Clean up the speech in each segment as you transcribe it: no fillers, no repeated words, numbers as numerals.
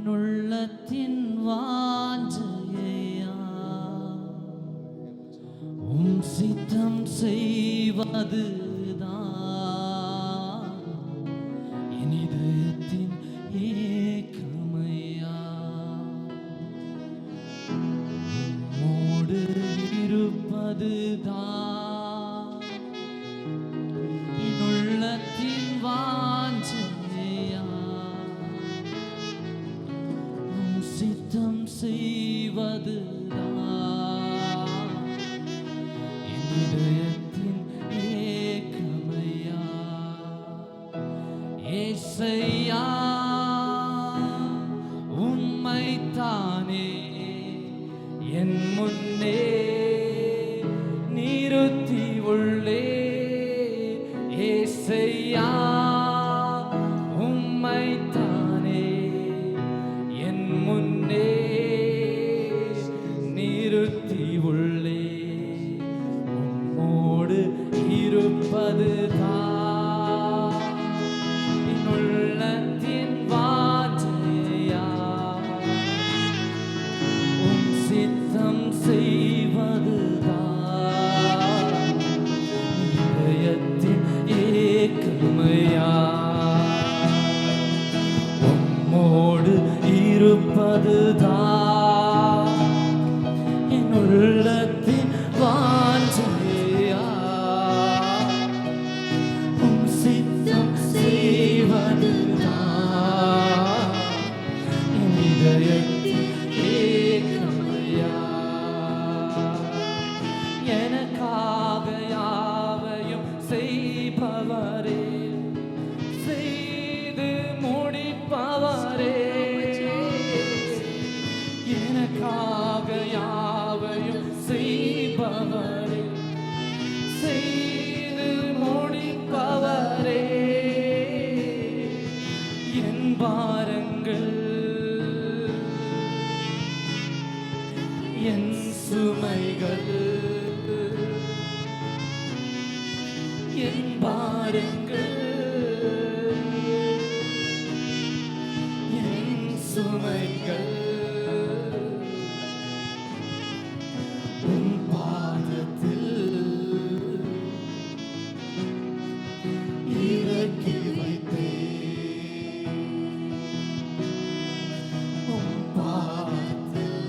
என்னுள்ளத்தின் வாஞ்சையா உம் சித்தம் செய்வதுதான் என் இதயத்தின் ஏக்கமையா. உம்மோடு இருப்பதுதான் என் உள்ளத்தின் வாஞ்சையா உம் சித்தம் செய்வதுதான் என் இதயத்தின் ஏக்கமையா. ஏசையா உம்மைத்தானே என் முன்னே நிறுத்தி உள்ளே. ஏசையா உம்மைத்தானே என் முன்னே நிறுத்தி உள்ளே. உம்மோடு இருப்பதுதான் என் உள்ளத்தின் வாஞ்சையா உம் சித்தம் செய்வதுதான் இதயத்தின் ஏக்கமையா. உம்மோடு இருப்பதுதான் என் உள்ளத்தின் வாஞ்சையா உம் சித்தம் செய்வதுதான் என் இதயத்தின் ஏக்கமையா. எனக்காக யாவையும் செய்பவரே செய்து முடிப்பவரே. எனக்காக யாவையும் செய்பவரே செய்து முடிப்பவரே. என் பாரங்கள் என் சுமைகள் என் பாரங்கள் என் சுமைகள் உம் பாதத்தில் இறக்கி வைத்தேன். உம் பாதத்தில்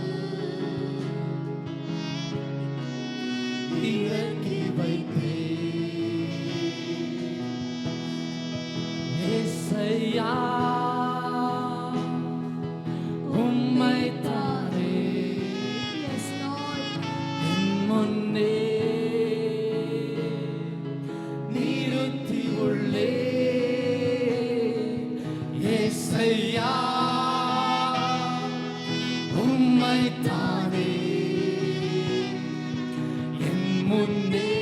இறக்கி வைத்தேன். ஏசையா உம்மைத்தானே என் முன்னே நிறுத்தி உள்ளே. ஏசையா உம்மைத்தானே என் முன்னே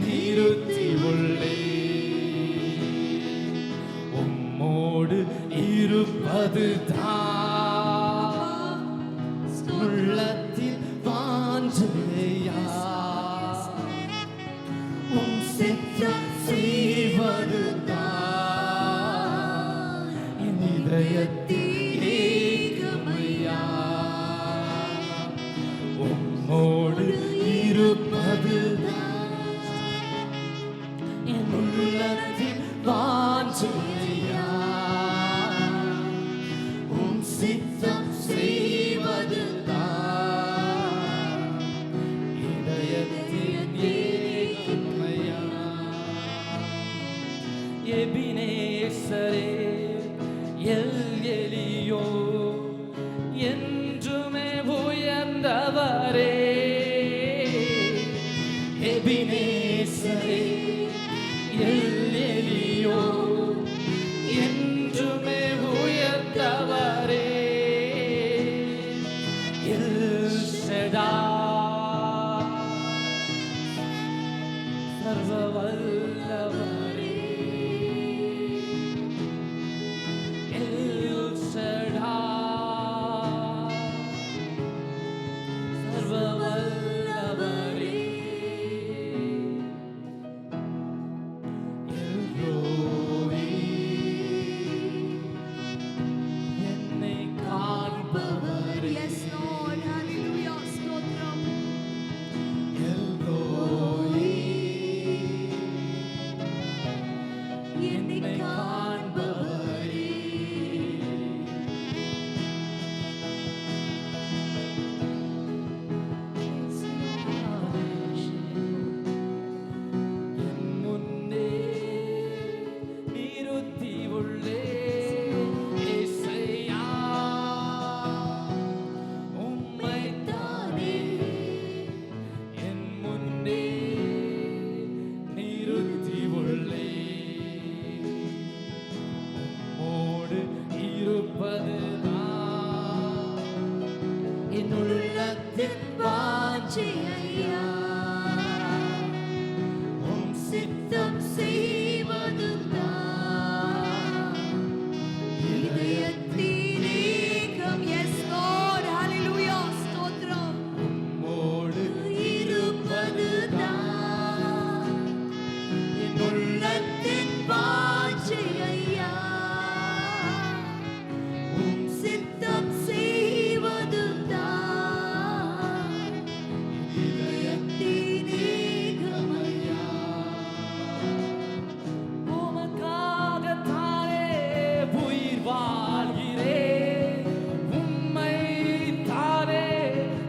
நிறுத்தி உள்ளே. உம்மோடு இருப்பதுதான் உள்ளத்தின் வாஞ்சையா உம் சித்தம் செய்வதுதான் என் இதயத்தின் ஏக்கமையா. உம்மோடு இருப்பதுதான் என் உள்ளத்தின் வாஞ்சையா உம் சித்தம் செய்வதுதான் இதயத்தின் ஏக்கமையா. எபினேசரே எல் எலியோ என்றுமே உயர்ந்தவரே. எபினேசரே எல் எலியோ என்றுமே உயர்ந்தவரே. எல் ஷடாய் சர்வ வல்லவரே. எல் ஷடாய் இருப்பதுதான் என் உள்ளத்தின் வாஞ்சை ஐயா. உம் சித்தம் செய்வதுதான் இதயத்தின் ஏக்கம். Yes Lord, hallelujah, ஸ்தோத்திரம். உம்மோடு இருப்பதுதான் என் உள்ளத்தின் வாஞ்சை ஐயா. உம் சித்தம் செய்வதுதான் இதயத்தின் ஏக்கம் ஐயா. உமக்காகத்தானே உயிர் வாழ்கிறேன், உம்மை தானே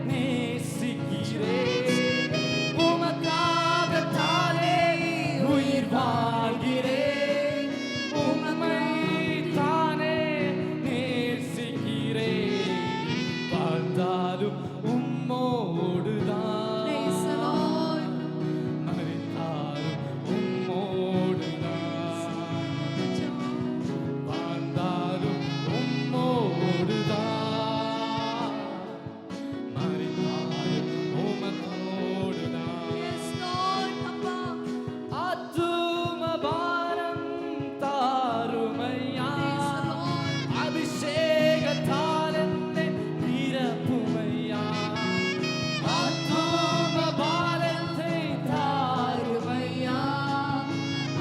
நேசிக்கிறேன். உமக்காகத்தானே உயிர் வாழ்கிறேன், உம்மை தானே நேசிக்கிறேன். வாழ்ந்தாலும் உம்மோடுதான், Praise the Lord. மரித்தாலும் உம்மோடுதான். வாழ்ந்தாலும் உம்மோடுதான், மரித்தாலும் உமக்கோடுதான். Yes Lord, அப்பா. ஆத்தும பாரம் தாருமையா, Praise the Lord. அபிஷேகத்தால் என்னை நிரப்புமையா. ஆத்தும பாரத்தை தாருமையா,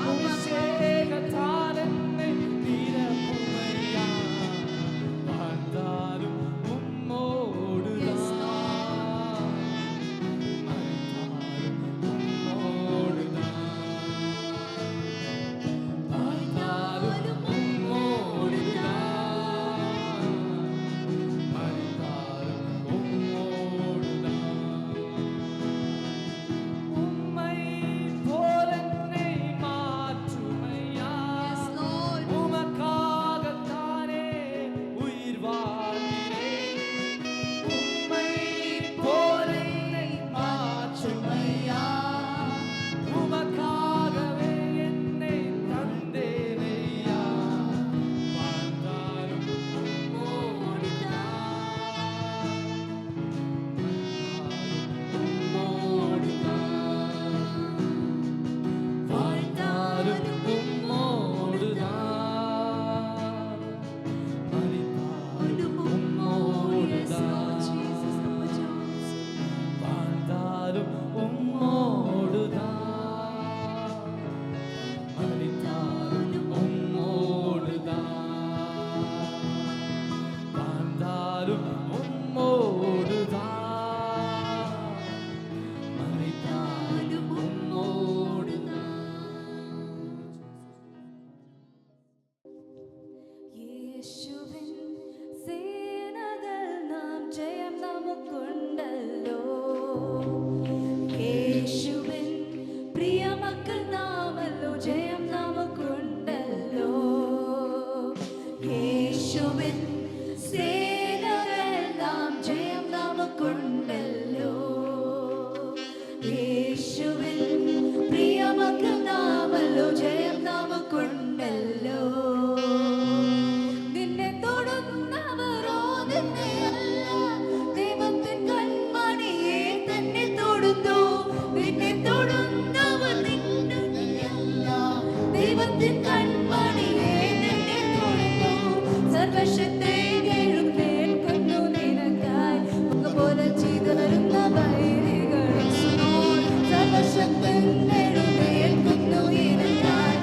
அபிஷேகத்தால் என்னை நிரப்புமையா. வாழ்ந்தாலும் உம்மோடுதான், மரித்தாலும் உம்மோடுதான். வாழ்ந்தாலும் உம்மோடுதான், மரித்தாலும் உம்மோடுதான். உம்மை போல என்னை மாற்றுமையா. Yes Lord. உமக்காகத்தானே உயிர் வாழ்கிறேன், உம்மை போல என்னை மாற்றுமையா. உமக்காகவே என்னை தந்தேனையா. வாழ்ந்தாலும் உம்மோடுதான், உம்மோடுதான். வாழ்ந்தாலும் உம்மோடுதான், மரித்தாலும் உம்மோடுதான். வாழ்ந்தாலும் உம்மோடுதான், மரித்தாலும் உம்மோடுதான். வாழ்ந்தாலும் உம்மோடுதான், மரித்தாலும் உம்மோடுதான். യേശുവിൻ സേനകൾ നാം ജയം നമുക്കുണ്ടല്ലോ. യേശുവിൻ പ്രിയമക്കൾ നാമല്ലോ, ജയം നമുക്കുണ്ടല്ലോ. യേശുവിൻ സേനകൾ നാം ജയം നമുക്കുണ്ടല്ലോ. യേശുവിൻ പ്രിയമക്കൾ നാമല്ലോ, ജയം നമുക്കുണ്ടല്ലോ. നിന്നെ തൊടുന്നവരോ നിന്നെയല്ല, ദൈവത്തിൻ കൺമണിയെ തന്നെ തൊടുന്നു. നിന്നെ തൊടുന്നവർ നിന്നെയല്ല, ദൈവത്തിൻ കൺമണിയെ തന്നെ തൊടുന്നു. സർവശക്തി എഴുന്നേൽക്കുന്നു നിനക്കായി, പോലെ ചിതറുന്ന വൈരികളെ സർവശക്തി എഴുന്നേൽക്കുന്നു നിനക്കായി,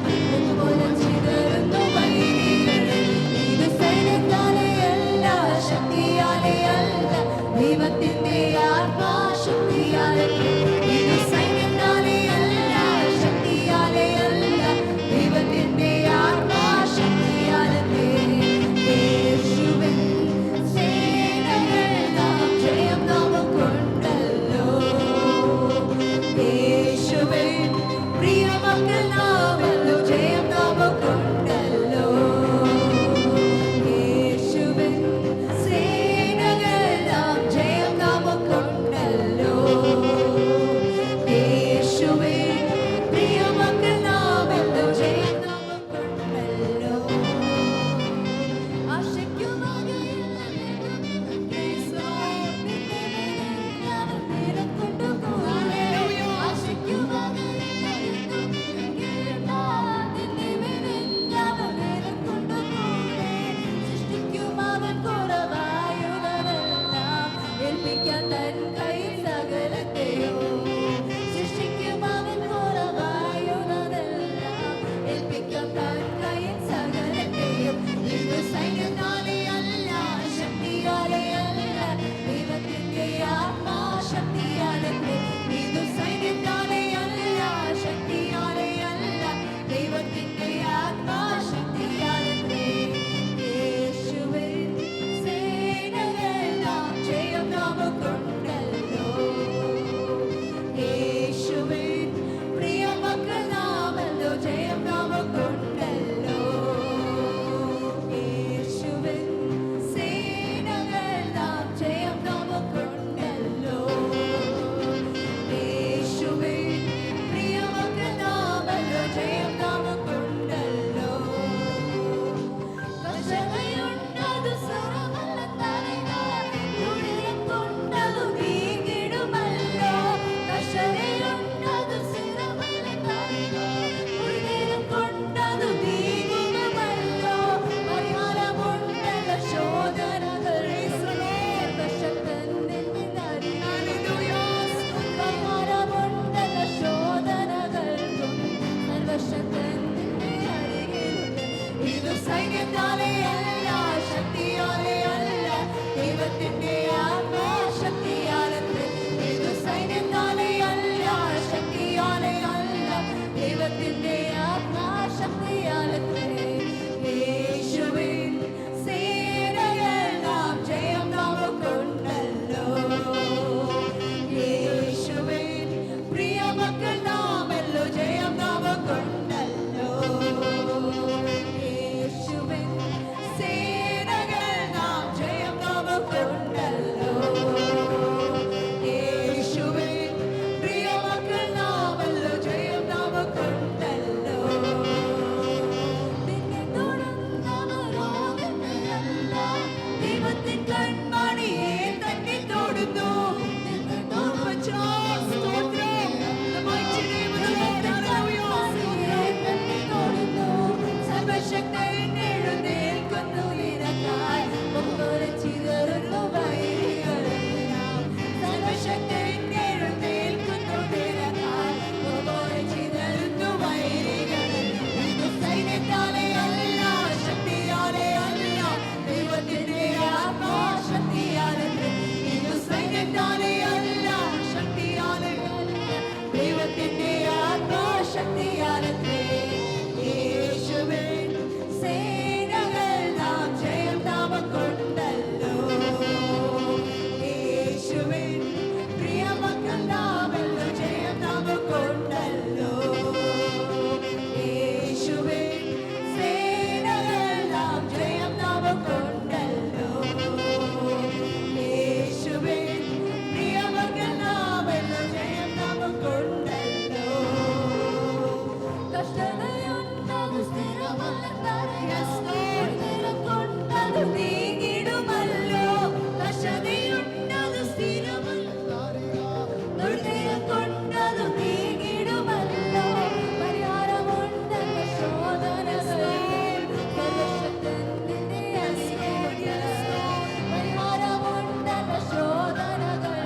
പോലെ ചിതറുന്ന വൈരികളെ. ഇത് സൈന്യത്താലെയല്ല, ശക്തിയാലെയല്ല, ദൈവത്തിന്റെ ആത്മാശക്തിയാലേ. ഇത് സൈന്യത്താലെയല്ല, ശക്തിയാലെയല്ല, ദൈവത്തിന്റെ ആത്മാശക്തിയാലേ. യേശുവേ തൊടുന്നു നിന്നെ തൊടുന്നു സ്തോത്രം the mighty name of the Lord hallelujah തൊടുന്നു സർവശക്തൻ എഴുന്നേൽക്കുന്നു നിനക്കായി മുഖ്വരെ ചിതറുന്നു വൈരികളെല്ലാം സർവശക്തൻ എഴുന്നേൽക്കുന്നു നിനക്കായി മുഖ്വരെ ചിതറുന്നു വൈരികളെല്ലാം ഇത് സൈന്യത്താലെ അല്ല ശക്തിയാലെ അല്ല ദൈവത്തിന്റെ ആത്മാശക്തിയാലത്രേ ഇത് സൈന്യത്താലെ അല്ല ശക്തിയാലെ അല്ല ദൈവത്തിന്റെ ആത്മാശക്തിയാലത്രേ യേശുവിൻ സേനകൾ നാം ജയം നാമക്കൊണ്ടല്ലോ യേശുവിൻ പ്രിയമക്കൾ നാമെല്ലാം ജയം നാമക്കൊണ്ടല്ലോ യേശുവിൻ സേനകൾ നാം ജയം നാമക്കൊണ്ടല്ലോ യേശുവിൻ പ്രിയമക്കൾ നാമെല്ലാം ജയം നാമക്കൊണ്ടല്ലോ കഷ്ടതയുണ്ടത് സ്ഥിരമല്ലെന്നറിയാം നീങ്ങിടുമല്ലോ കഷ്ടതയുണ്ടത് കൊണ്ടത് നീങ്ങിടുമല്ലോ പരിഹാരമുണ്ടെന്ന ശോധനകൾ പരിഹാരമുണ്ടെന്ന ശോധനകൾ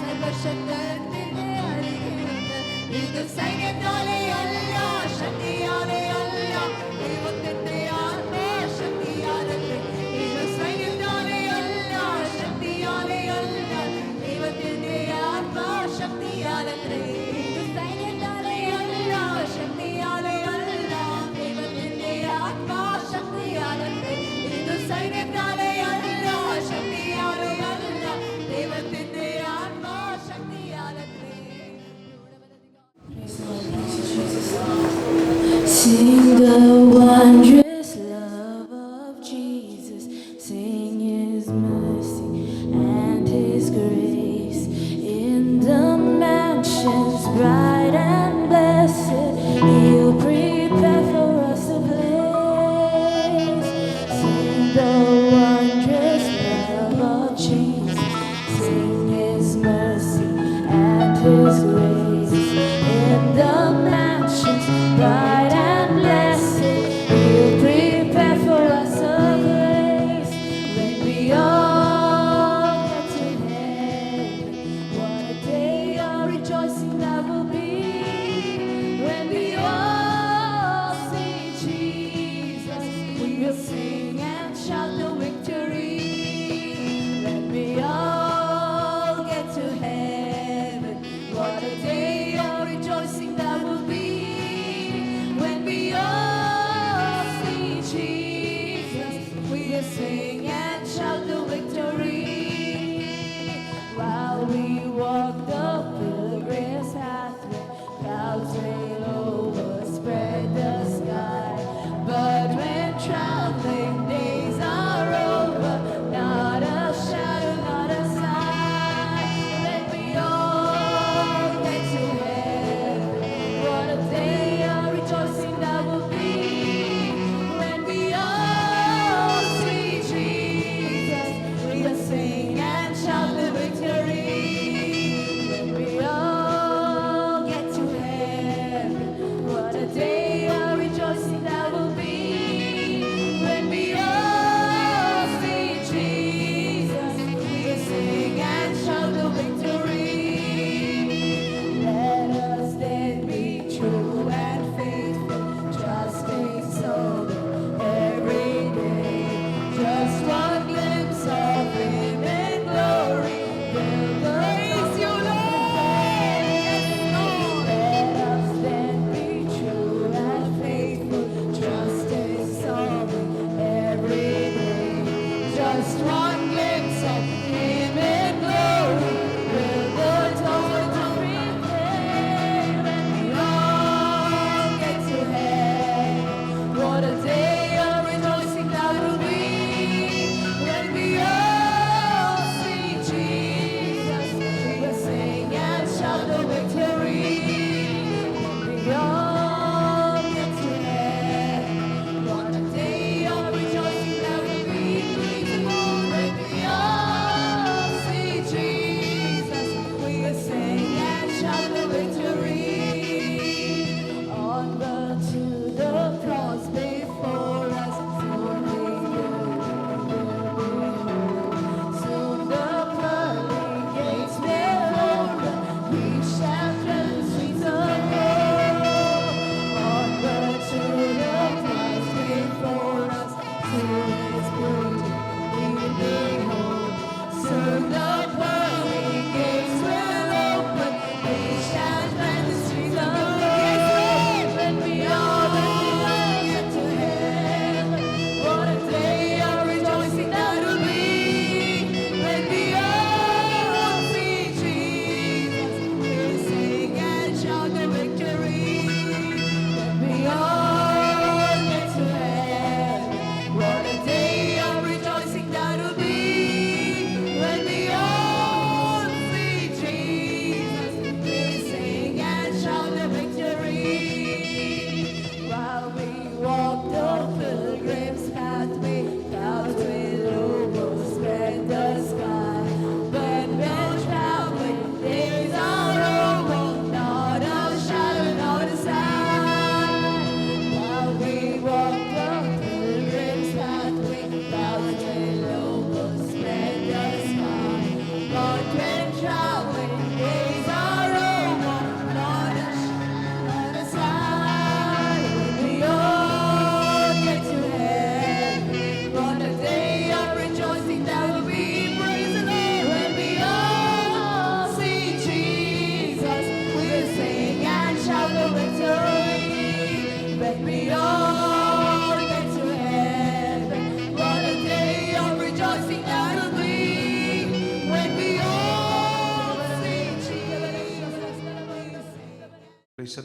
സർവശക്തൻ നിന്നെ അറിയുന്നുണ്ട് ഇത് സൈന്യത്താലെ അല്ല ശക്തിയാലെ അല്ല ദൈവത്തിന്റെ ആത്മാശക്തിയാലത്രേ ഇത് സൈന്യത്താലെ അല്ല ശക്തിയാലെ അല്ല ദൈവത്തിന്റെ ആത്മാശക്തിയാലത്രേ ഇത് സൈന്യത്താലെ അല്ല ശക്തിയാലെ അല്ല ദൈവത്തിന്റെ ആത്മാശക്തിയാലത്രേ ഇത് സൈന്യത്താലെ അല്ല ശക്തിയാലെ അല്ല ദൈവത്തിന്റെ ആത്മാശക്തിയാലത്രേ Sing the wondrous love of Jesus, sing His mercy and His grace. In the mansions bright and blessed, He'll prepare for us a place. Sing the wondrous love of Jesus, sing His mercy and His grace. In the mansions bright and blessed, He'll prepare for us a place. When we all get to heaven, what a day of rejoicing that will be. When we all see Jesus, we will sing and shout the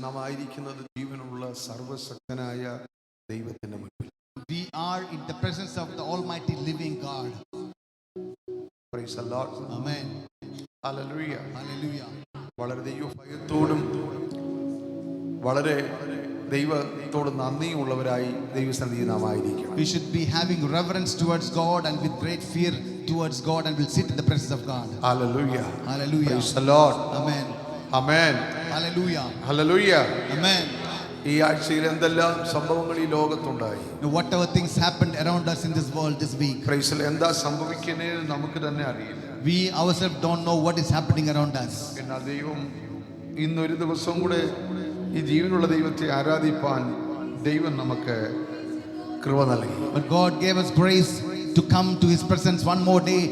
നാം ആയിരിക്കുന്നത് ജീവനുള്ള സർവശക്തനായ ദൈവത്തിന്റെ മുൻപിൽ. We are in the presence of the Almighty living God. Praise the Lord. Amen. Hallelujah. Hallelujah. വളരെ ദൈവഭയത്തോടും വളരെ ദൈവത്തോട് നന്ദിയുള്ളവരായി ദൈവസന്നിധിയിൽ നാം ആയിരിക്കണം. We should be having reverence towards God and with great fear towards God, and will sit in the presence of God. Hallelujah. Hallelujah. Praise the Lord. Amen. Amen. Hallelujah. Hallelujah. Amen. ഈ ആഴ്ചയിൽ എന്തെല്ലാം സംഭവങ്ങൾ ഈ ലോകത്തുണ്ടായി. Whatever things happened around us in this world this week, price എന്താ സംഭവിക്കുന്നതെന്ന് നമുക്ക് തന്നെ അറിയില്ല. we ourselves don't know what is happening around us. എന്നാൽ ദൈവം ഇന്നൊരു ദിവസം കൂടെ ഈ ജീവനുള്ള ദൈവത്തെ ആരാധിപ്പാൻ ദൈവം നമുക്ക് കൃപ നൽകി. But God gave us grace to come to His presence one more day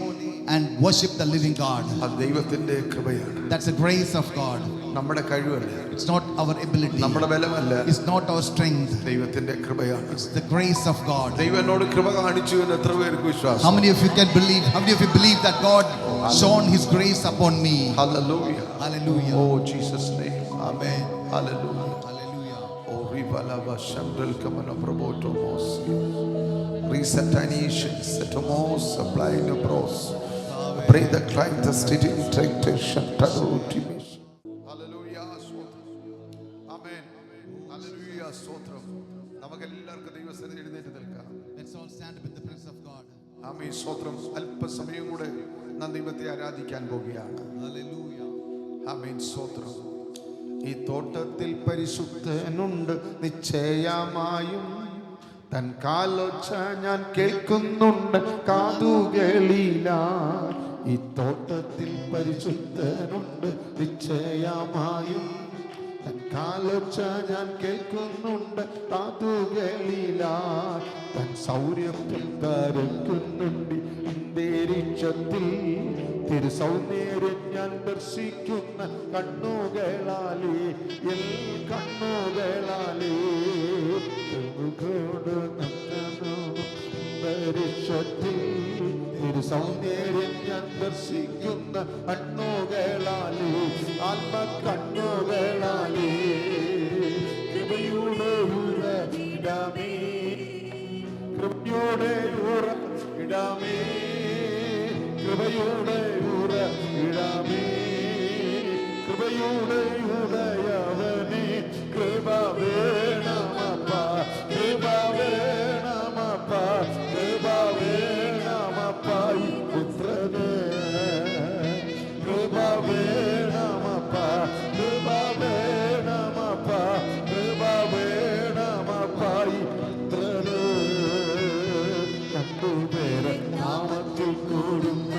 and worship the living God. അത് ദൈവത്തിന്റെ കൃപയാണ്. That's the grace of God. നമ്മുടെ കഴിവല്ല, It's not our ability. നമ്മുടെ ബലമല്ല, It's not our strength. ദൈവത്തിന്റെ കൃപയാണ്. It's the grace of God. ദൈവം എന്നോട് കൃപ കാണിച്ചു എന്ന് എത്ര പേർക്ക് How വിശ്വാസം? many of you can believe? How many of you believe that God shone His grace upon me? Hallelujah. Hallelujah. Oh Jesus name. Amen. Hallelujah. Hallelujah. Oh rivalava shandral kamana probotomos. Resatanition setomos supply no pros. Pray the Christ the state in temptation tadutimation. Hallelujah. Amen. Hallelujah. Sotram. നമുക്കെല്ലാവർക്കും ദൈവസന്നിധിയിൽ എഴുന്നേറ്റ് നിൽക്കാം. Let's all stand up in the presence of God. ആമേൻ. സ്തോത്രം. അല്പസമയം കൂടെ നാം ദൈവത്തെ ആരാധിക്കാൻ പോകുകയാണ്. Hallelujah. ആമേൻ. സ്തോത്രം. ഈ തോട്ടത്തിൽ പരിശുദ്ധനുണ്ട് നിശ്ചയമായും, തൻ കാലൊച്ച ഞാൻ കേൾക്കുന്നുണ്ട് കാതുകളില. ഈ തോട്ടത്തിൽ പരിശുദ്ധനുണ്ട് നിശ്ചയമായും, തൻ കാലൊച്ച ഞാൻ കേൾക്കുന്നുണ്ട് കാതുകളില. തൻ സൗര്യത്തിൽ കരക്കുന്നുണ്ട് അന്തരീക്ഷത്തിൽ, തിരുസൗന്ദര്യം ഞാൻ ദർശിക്കുന്ന കണ്ണുകളാലേ, എൽ കണ്ണുകളാലേ. അന്തരീക്ഷത്തിൽ തിരുസൗന്ദര്യം ഞാൻ ദർശിക്കുന്ന കണ്ണുകളാലേ, ആത്മ കണ്ണുകളാലേ. കൃപയുടെ ഉറവിടമേ, കൃപയുടെ ഉറവിടമേ, കൃപയുടെ ഉറവിടമേ, കൃപയുടെ ഉടയവനേ. കൃപ വേണമപ്പ, കൃപ വേണമപ്പ, കൃപ വേണമപ്പ. ഈ പുത്രന് കൃപ വേണമപ്പ, കൃപ വേണമപ്പ, കൃപ വേണമപ്പ. ഈ പുത്രന് രണ്ടുപേരെ നാമത്തിൽ കൂടുന്ന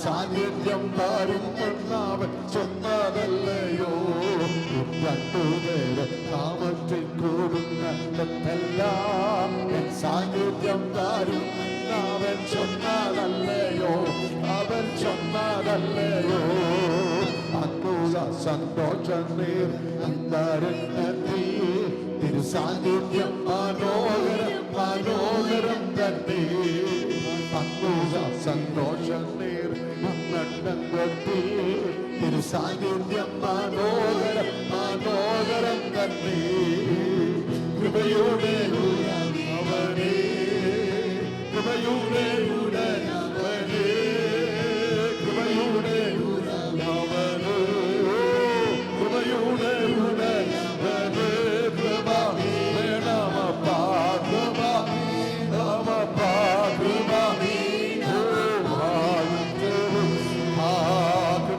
സാന്നിധ്യം വരുമെന്നവൻ ചൊന്നതല്ലയോ. രണ്ടുപേരെ നാമത്തിൽ കൂടുന്ന സാന്നിധ്യം വരുമെന്നവൻ ചൊന്നതല്ലയോ, അവൻ ചൊന്നതല്ലയോ. അത്ഭുത സന്തോഷം നീർ അന്തരംഗത്തിൽ, തിരുസാന്നിധ്യം മനോഹരം മനോഹരം തന്നെ. അത്ഭുത സന്തോഷം നീർ അന്തരംഗത്തിൽ, തിരുസാന്നിധ്യം മനോഹരം മനോഹരം തന്നെ. കൃപയുടെ ഉടയവനേ, കൃപയുടെ ഉടയവനേ, കൃപയുടെ ഉടയവനേ, കൃപയുടെ ഉടയവനേ. കൃപ വേണമപ്പ, കൃപ വേണമപ്പ, കൃപ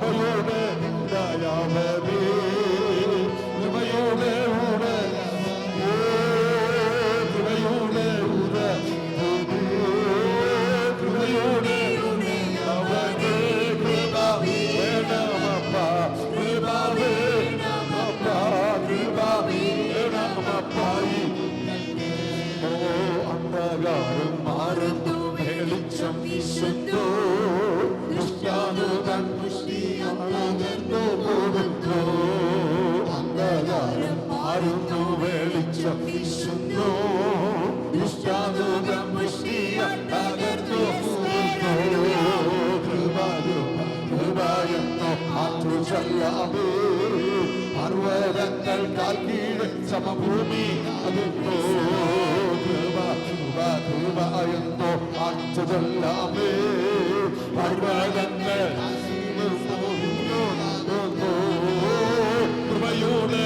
കൃപയുടെ ഉടയവനേ, കൃപയുടെ ഉടയവനേ, കൃപയുടെ ഉടയവനേ, കൃപയുടെ ഉടയവനേ. കൃപ വേണമപ്പ, കൃപ വേണമപ്പ, കൃപ വേണമപ്പ. ഓ അന്ധകാരം മാറുന്നു, വെളിച്ചം വീശുന്നു, ദുഷ്ടാനുതൻ ദുഷ്ടിയാണെന്നു പോകുന്നു. അന്ധകാരം മാറുന്നു, വെളിച്ചം വീശുന്നു, ദുഷ്ടാനുതൻ ദുഷ്ടിയാണെന്നു പോകുന്നു. കൃപ കൃപയെന്നോ ആത്തു ചൊല്ലാമേ, കാൽക്കീഴ് സമഭൂമി അതെന്തോ കൃപ കൃപ കൃപയെന്നോ അച്ചതല്ലാമേ പർവ്വതങ്ങൾ കൃപയുടെ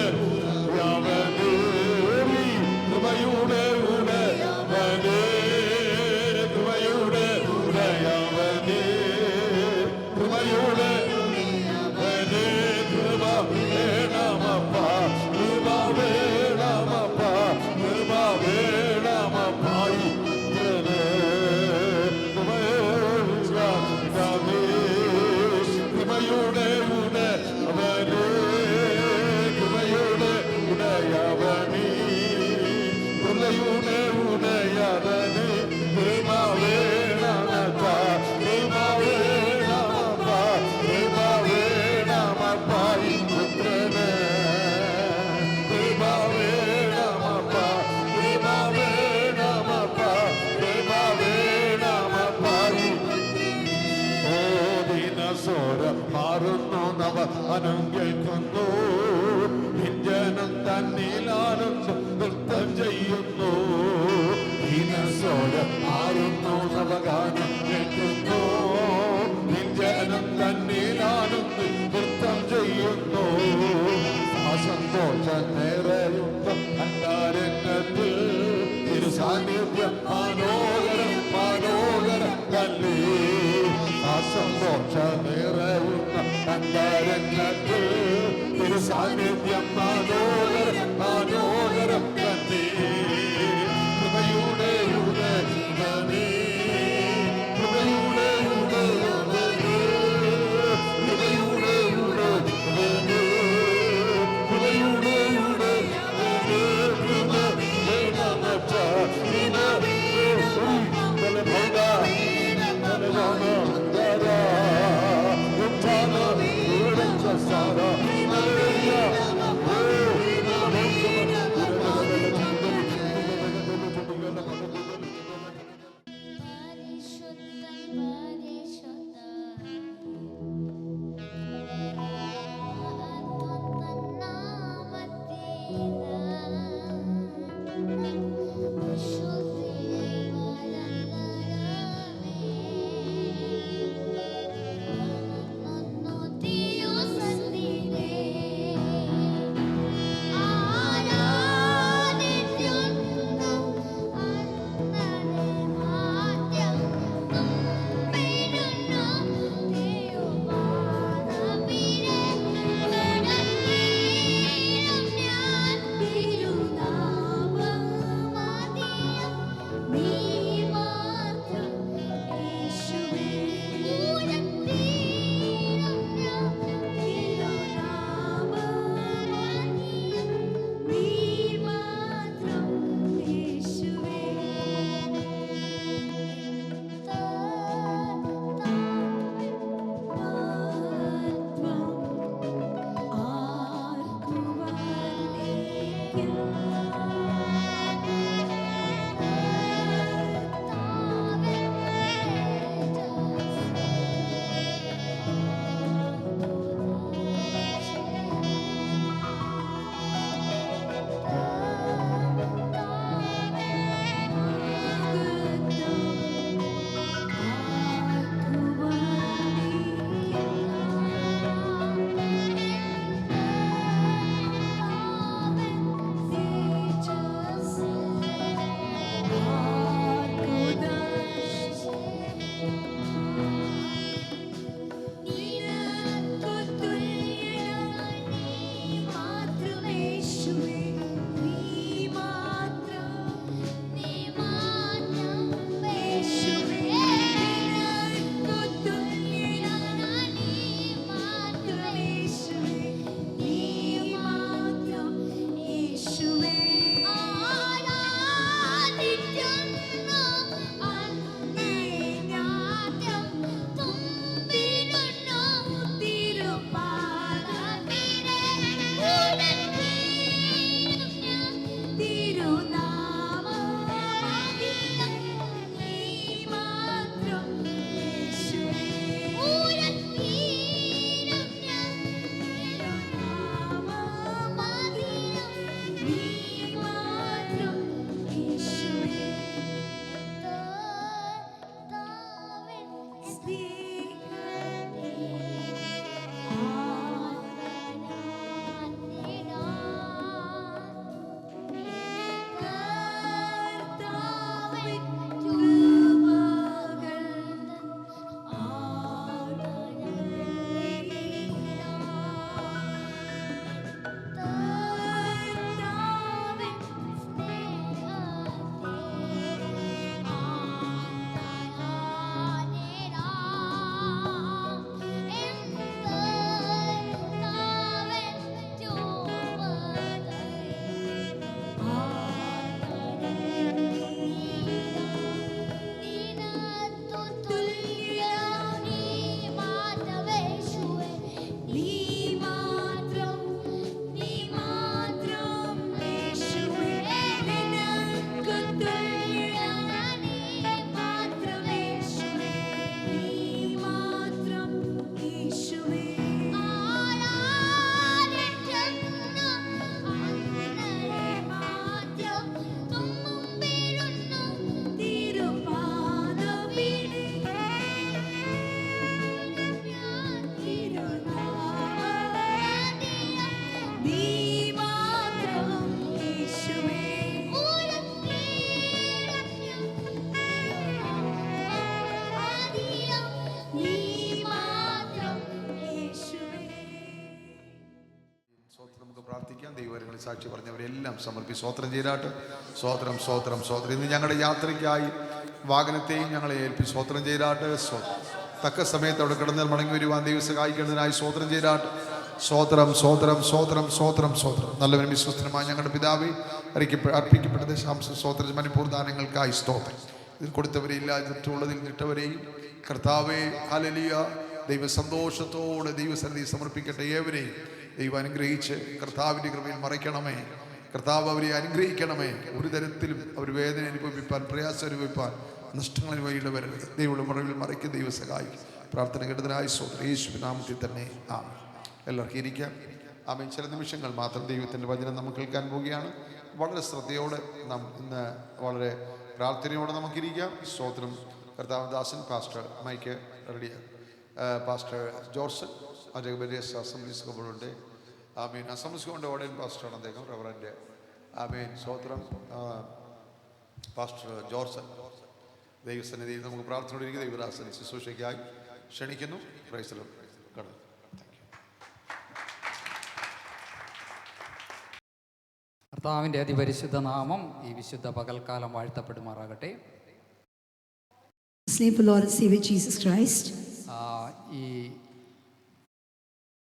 യാവനേറി കൃപയുടെ ഉടയവനേ കൃപയുടെ ഉടയവനേ കൃപയുടെ ഉടയവനേ കൃപ വേണമപ്പ കൃപ വേണമപ്പ കൃപ വേണമപ്പ കൃപയുടെ ഉടയവനേ കൃപയുടെ ഉടയവനേ കൃപയുടെ ഉടയവനേ കൃപ വേണമപ്പ കൃപ വേണമപ്പ കൃപ വേണമപ്പ പുത്രനേ കൃപ വേണമപ്പ കൃപ വേണമപ്പ കൃപ വേണമപ്പ ഓ ദിനസോരം മാറുന്നു നവ അനം കേൾക്കുന്നു ജനം തന്നിലാനന്ദം നൃത്തം ചെയ്യുന്നു ദിനസോരം മാറുന്നു നവഗാനം കേൾക്കുന്നു ജനം തന്നിലാനന്ദം നൃത്തം ചെയ്യുന്നു ആ സന്തോഷം നിറയുന്ന അന്താരംഗത്തിൽ തിരു സാന്നിധ്യം മനോഹരം മനോഹരം തല്ലി ആ സന്തോഷം നിറയുന്ന അന്താരംഗത്തിൽ തിരു സാന്നിധ്യം മനോഹരം മനോഹരം തല്ലി കൃപയുടെ ഉടയവനേ കൃപയുടെ ഉടയവനേ കൃപയുടെ ഉടയവനേ കൃപയുടെ ഉടയവനേ കൃപ വേണമപ്പ കൃപ ബലഭോഗ ബലഭോഗ ദാരാ ഉത്ഥാന ഉടച്ച സാര ഹല്ലേലൂയ ദൈവങ്ങൾ സാക്ഷി പറഞ്ഞവരെല്ലാം സമർപ്പിച്ച് സ്വോത്രം ചെയ്താട്ട്. സ്വോത്രം സ്വോത്രം സ്വോത്രം. ഇന്ന് ഞങ്ങളുടെ യാത്രയ്ക്കായി വാഹനത്തെയും ഞങ്ങളെ ഏൽപ്പിച്ച് സ്വോത്രം ചെയ്താട്ട്. തക്ക സമയത്ത് അവിടെ കിടന്നാൽ മടങ്ങി വരുവാൻ ദൈവം സഹായിക്കേണ്ടതിനായി സ്വോത്രം ചെയ്താട്ട്. സ്വോത്രം സ്വോത്രം സ്വോത്രം സ്വോത്രം സ്വോത്രം. നല്ലവരും വിശ്വസ്തനുമായി ഞങ്ങളുടെ പിതാവേ, അർപ്പിക്കപ്പെട്ട ദശാംശ സ്വോത്ര മണിപ്പൂർ ദാനങ്ങൾക്കായി സ്തോത്രം. ഇതിൽ കൊടുത്തവരെയില്ല, ഇതിട്ടുള്ളതിൽ നിട്ടവരെയും കർത്താവേ ഹല്ലേലൂയ ദൈവ സന്തോഷത്തോടെ ദൈവസന്നിധി സമർപ്പിക്കട്ടെ. ഏവരെയും ദൈവം അനുഗ്രഹിച്ച് കർത്താവിൻ്റെ കൃപയിൽ മറയ്ക്കണമേ. കർത്താവ് അവരെ അനുഗ്രഹിക്കണമേ. ഒരു തരത്തിലും അവർ വേദന അനുഭവിപ്പാൻ, പ്രയാസം അനുഭവിപ്പാൻ, നഷ്ടങ്ങൾ അനുഭവിക്കേണ്ടവരരുത്. ദൈവയുടെ മറവിൽ മറയ്ക്ക് ദൈവ സഹായിക്കും. പ്രാർത്ഥന കേട്ടതിനായി സ്തോത്രം. യേശുവിൻ നാമത്തിൽ തന്നെ ആമേൻ. എല്ലാവർക്കും ഇരിക്കാം. ആമേൻ. ചില നിമിഷങ്ങൾ മാത്രം ദൈവത്തിൻ്റെ വചനം നമുക്ക് കേൾക്കാൻ പോവുകയാണ്. വളരെ ശ്രദ്ധയോടെ നാം ഇന്ന് വളരെ പ്രാർത്ഥനയോടെ നമുക്കിരിക്കാം. സ്തോത്രം. കർത്താവ് ദാസൻ പാസ്റ്റർ മൈക്ക് റെഡിയാണ്. പാസ്റ്റർ ജോർസൺ അസംബ്ലീസ് കബറുണ്ട്. ആമീൻ. അസംബ്ലീസ് കൊണ്ട് ഓടൻ പാസ്റ്ററാണ് അദ്ദേഹം, റവറൻറ്റ്. ആമീൻ. സ്തോത്രം. പാസ്റ്റർ ജോർസൺ ദൈവസന്നിധിയിൽ നമുക്ക് പ്രാർത്ഥനയോടിരിക്കും. ദൈവദാസൻ ശുശ്രൂഷയ്ക്കായി ക്ഷണിക്കുന്നു. Praise the Lord. കടന്നു. കർത്താവിൻ്റെ അതിപരിശുദ്ധ നാമം ഈ വിശുദ്ധ പകൽക്കാലം വാഴ്ത്തപ്പെടുമാറാകട്ടെ. Name of Lord and Savior Jesus Christ. ഈ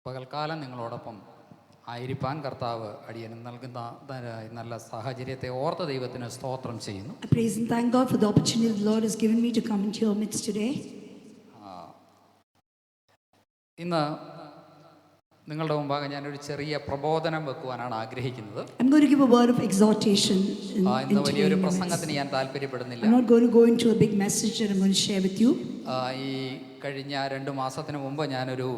പകൽക്കാലം നിങ്ങളോടൊപ്പം ആയിരിക്കാൻ കർത്താവ് അടിയന് നൽകുന്ന നല്ല സാഹചര്യത്തെ ഓർത്ത ദൈവത്തിന് സ്തോത്രം ചെയ്യുന്നു. I praise and thank God for the opportunity the Lord has given me to come into your midst today. ഇന്ന് നിങ്ങളുടെ മുമ്പാകെ ഞാനൊരു ചെറിയ പ്രബോധനം വെക്കുവാനാണ് ആഗ്രഹിക്കുന്നത്. I'm going to give a word of exhortation. ഇന്ന് വലിയൊരു പ്രസംഗത്തിന് ഞാൻ താല്പര്യപ്പെടുന്നില്ല. I'm not going to go into a big message that I'm going to share with you. ഈ കഴിഞ്ഞ 2 മാസത്തിന് മുമ്പ് ഞാനൊരു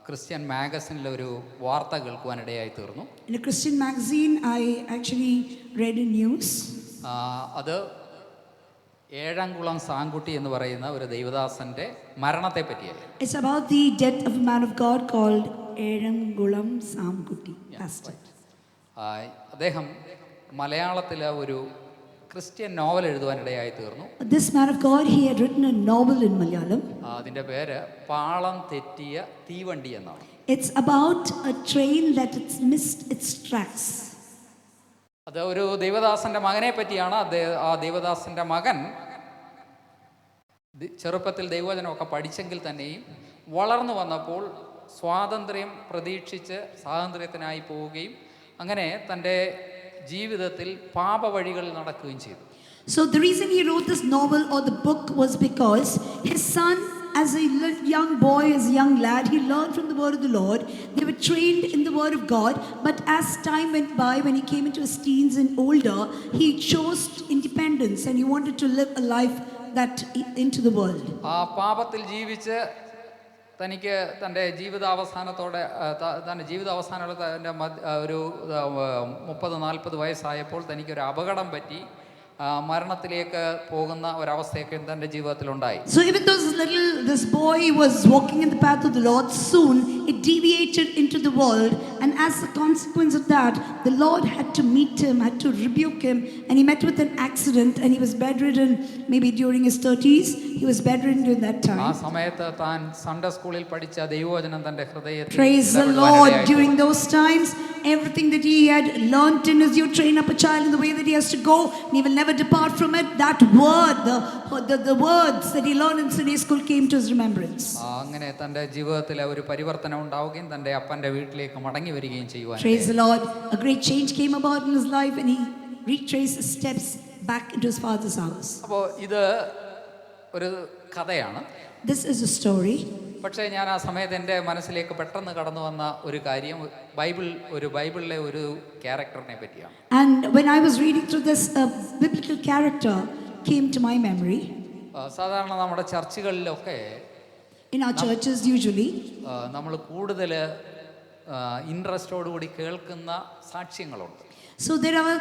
ക്രിസ്ത്യൻ മാഗസിനിലൊരു വാർത്ത കേൾക്കുവാനിടയായി തീർന്നു. In a Christian magazine, I actually read a news. അത് ഏഴംകുളം സാങ്കുട്ടി എന്ന് പറയുന്ന ഒരു ദൈവദാസന്റെ മരണത്തെ പറ്റിയായി. It's about the death of a man of God called Ezhankulam Samkutti. അദ്ദേഹം മലയാളത്തിലെ ഒരു ക്രിസ്ത്യൻ നോവൽ എഴുതുവാനിടയായി തീർന്നു. This man of God, he had written a novel in Malayalam. അതിന്റെ പേര് പാളം തെറ്റിയ തീവണ്ടി എന്നാണ്. It's about a train that it's missed its tracks. അത് ഒരു ദൈവദാസന്റെ മകനെ പറ്റിയാണ്. ആ ദൈവദാസന്റെ മകൻ ചെറുപ്പത്തിൽ ദൈവവചനമൊക്കെ പഠിച്ചെങ്കിൽ തന്നെയും വളർന്നു വന്നപ്പോൾ സ്വാതന്ത്ര്യം പ്രതീക്ഷിച്ച് സ്വാതന്ത്ര്യത്തിനായി പോവുകയും അങ്ങനെ തൻ്റെ ജീവിതത്തിൽ പാപവഴികളിൽ നടക്കുകയും ചെയ്തു. So the reason he wrote this novel or the book was because his son, as a young boy, as a young lad, he learned from the word of the Lord. They were trained in the word of God, but as time went by, when he came into his teens and older, he chose independence and he wanted to live a life that into the world. ആ പാപത്തിൽ ജീവിച്ച് തനിക്ക് തൻ്റെ ജീവിതാവസാനത്തോടെ തൻ്റെ ജീവിതാവസാനമുള്ള തൻ്റെ ഒരു 30-40 വയസ്സായപ്പോൾ തനിക്കൊരു അപകടം പറ്റി. മരണത്തിലേക്ക് പോകുന്ന ഒരവസ്ഥയൊക്കെ തൻ്റെ ജീവിതത്തിലുണ്ടായി. So even though this boy was walking in the path of the Lord, soon it deviated into the world, and as a consequence of that, the Lord had to meet him, had to rebuke him, and he met with an accident, and he was bedridden. Maybe during his 30s, he was bedridden during that ആ time. സമയത്ത് താൻ Sunday സ്കൂളിൽ പഠിച്ച ദൈവവചനം തൻ്റെ ഹൃദയത്തിൽ Praise the ഇടപെടുവാൻ Lord. ഇടയായി. During those times, everything that he had learnt in his youth, train up a child in the way that he has to go, and he will never depart from it. That word, the words that he learned in Sunday school came to his remembrance. അങ്ങനെ തൻ്റെ ജീവിതത്തിൽ ഒരു പരിവർത്തനം ഉണ്ടാവുകയും തൻ്റെ അപ്പൻ്റെ വീട്ടിലേക്ക് മടങ്ങി വരികയും ചെയ്യുവാൻ Praise the Lord. A great change came about in his life, and he retraced his steps back into his father's house. അപ്പോൾ ഇത് ഒരു കഥയാണ്. This is a story. പക്ഷേ ഞാൻ ആ സമയത്ത് എൻ്റെ മനസ്സിലേക്ക് പെട്ടെന്ന് കടന്നു വന്ന ഒരു കാര്യം ബൈബിളിലെ ഒരു ക്യാരക്ടറിനെ പറ്റിയാണ്. And when I was reading through this, a biblical character came to my memory. സാധാരണ നമ്മുടെ ചർച്ചുകളിലൊക്കെ In our churches, usually, നമ്മൾ കൂടുതൽ ഇൻട്രസ്റ്റോടുകൂടി കേൾക്കുന്ന സാക്ഷ്യങ്ങളുണ്ട്. so there are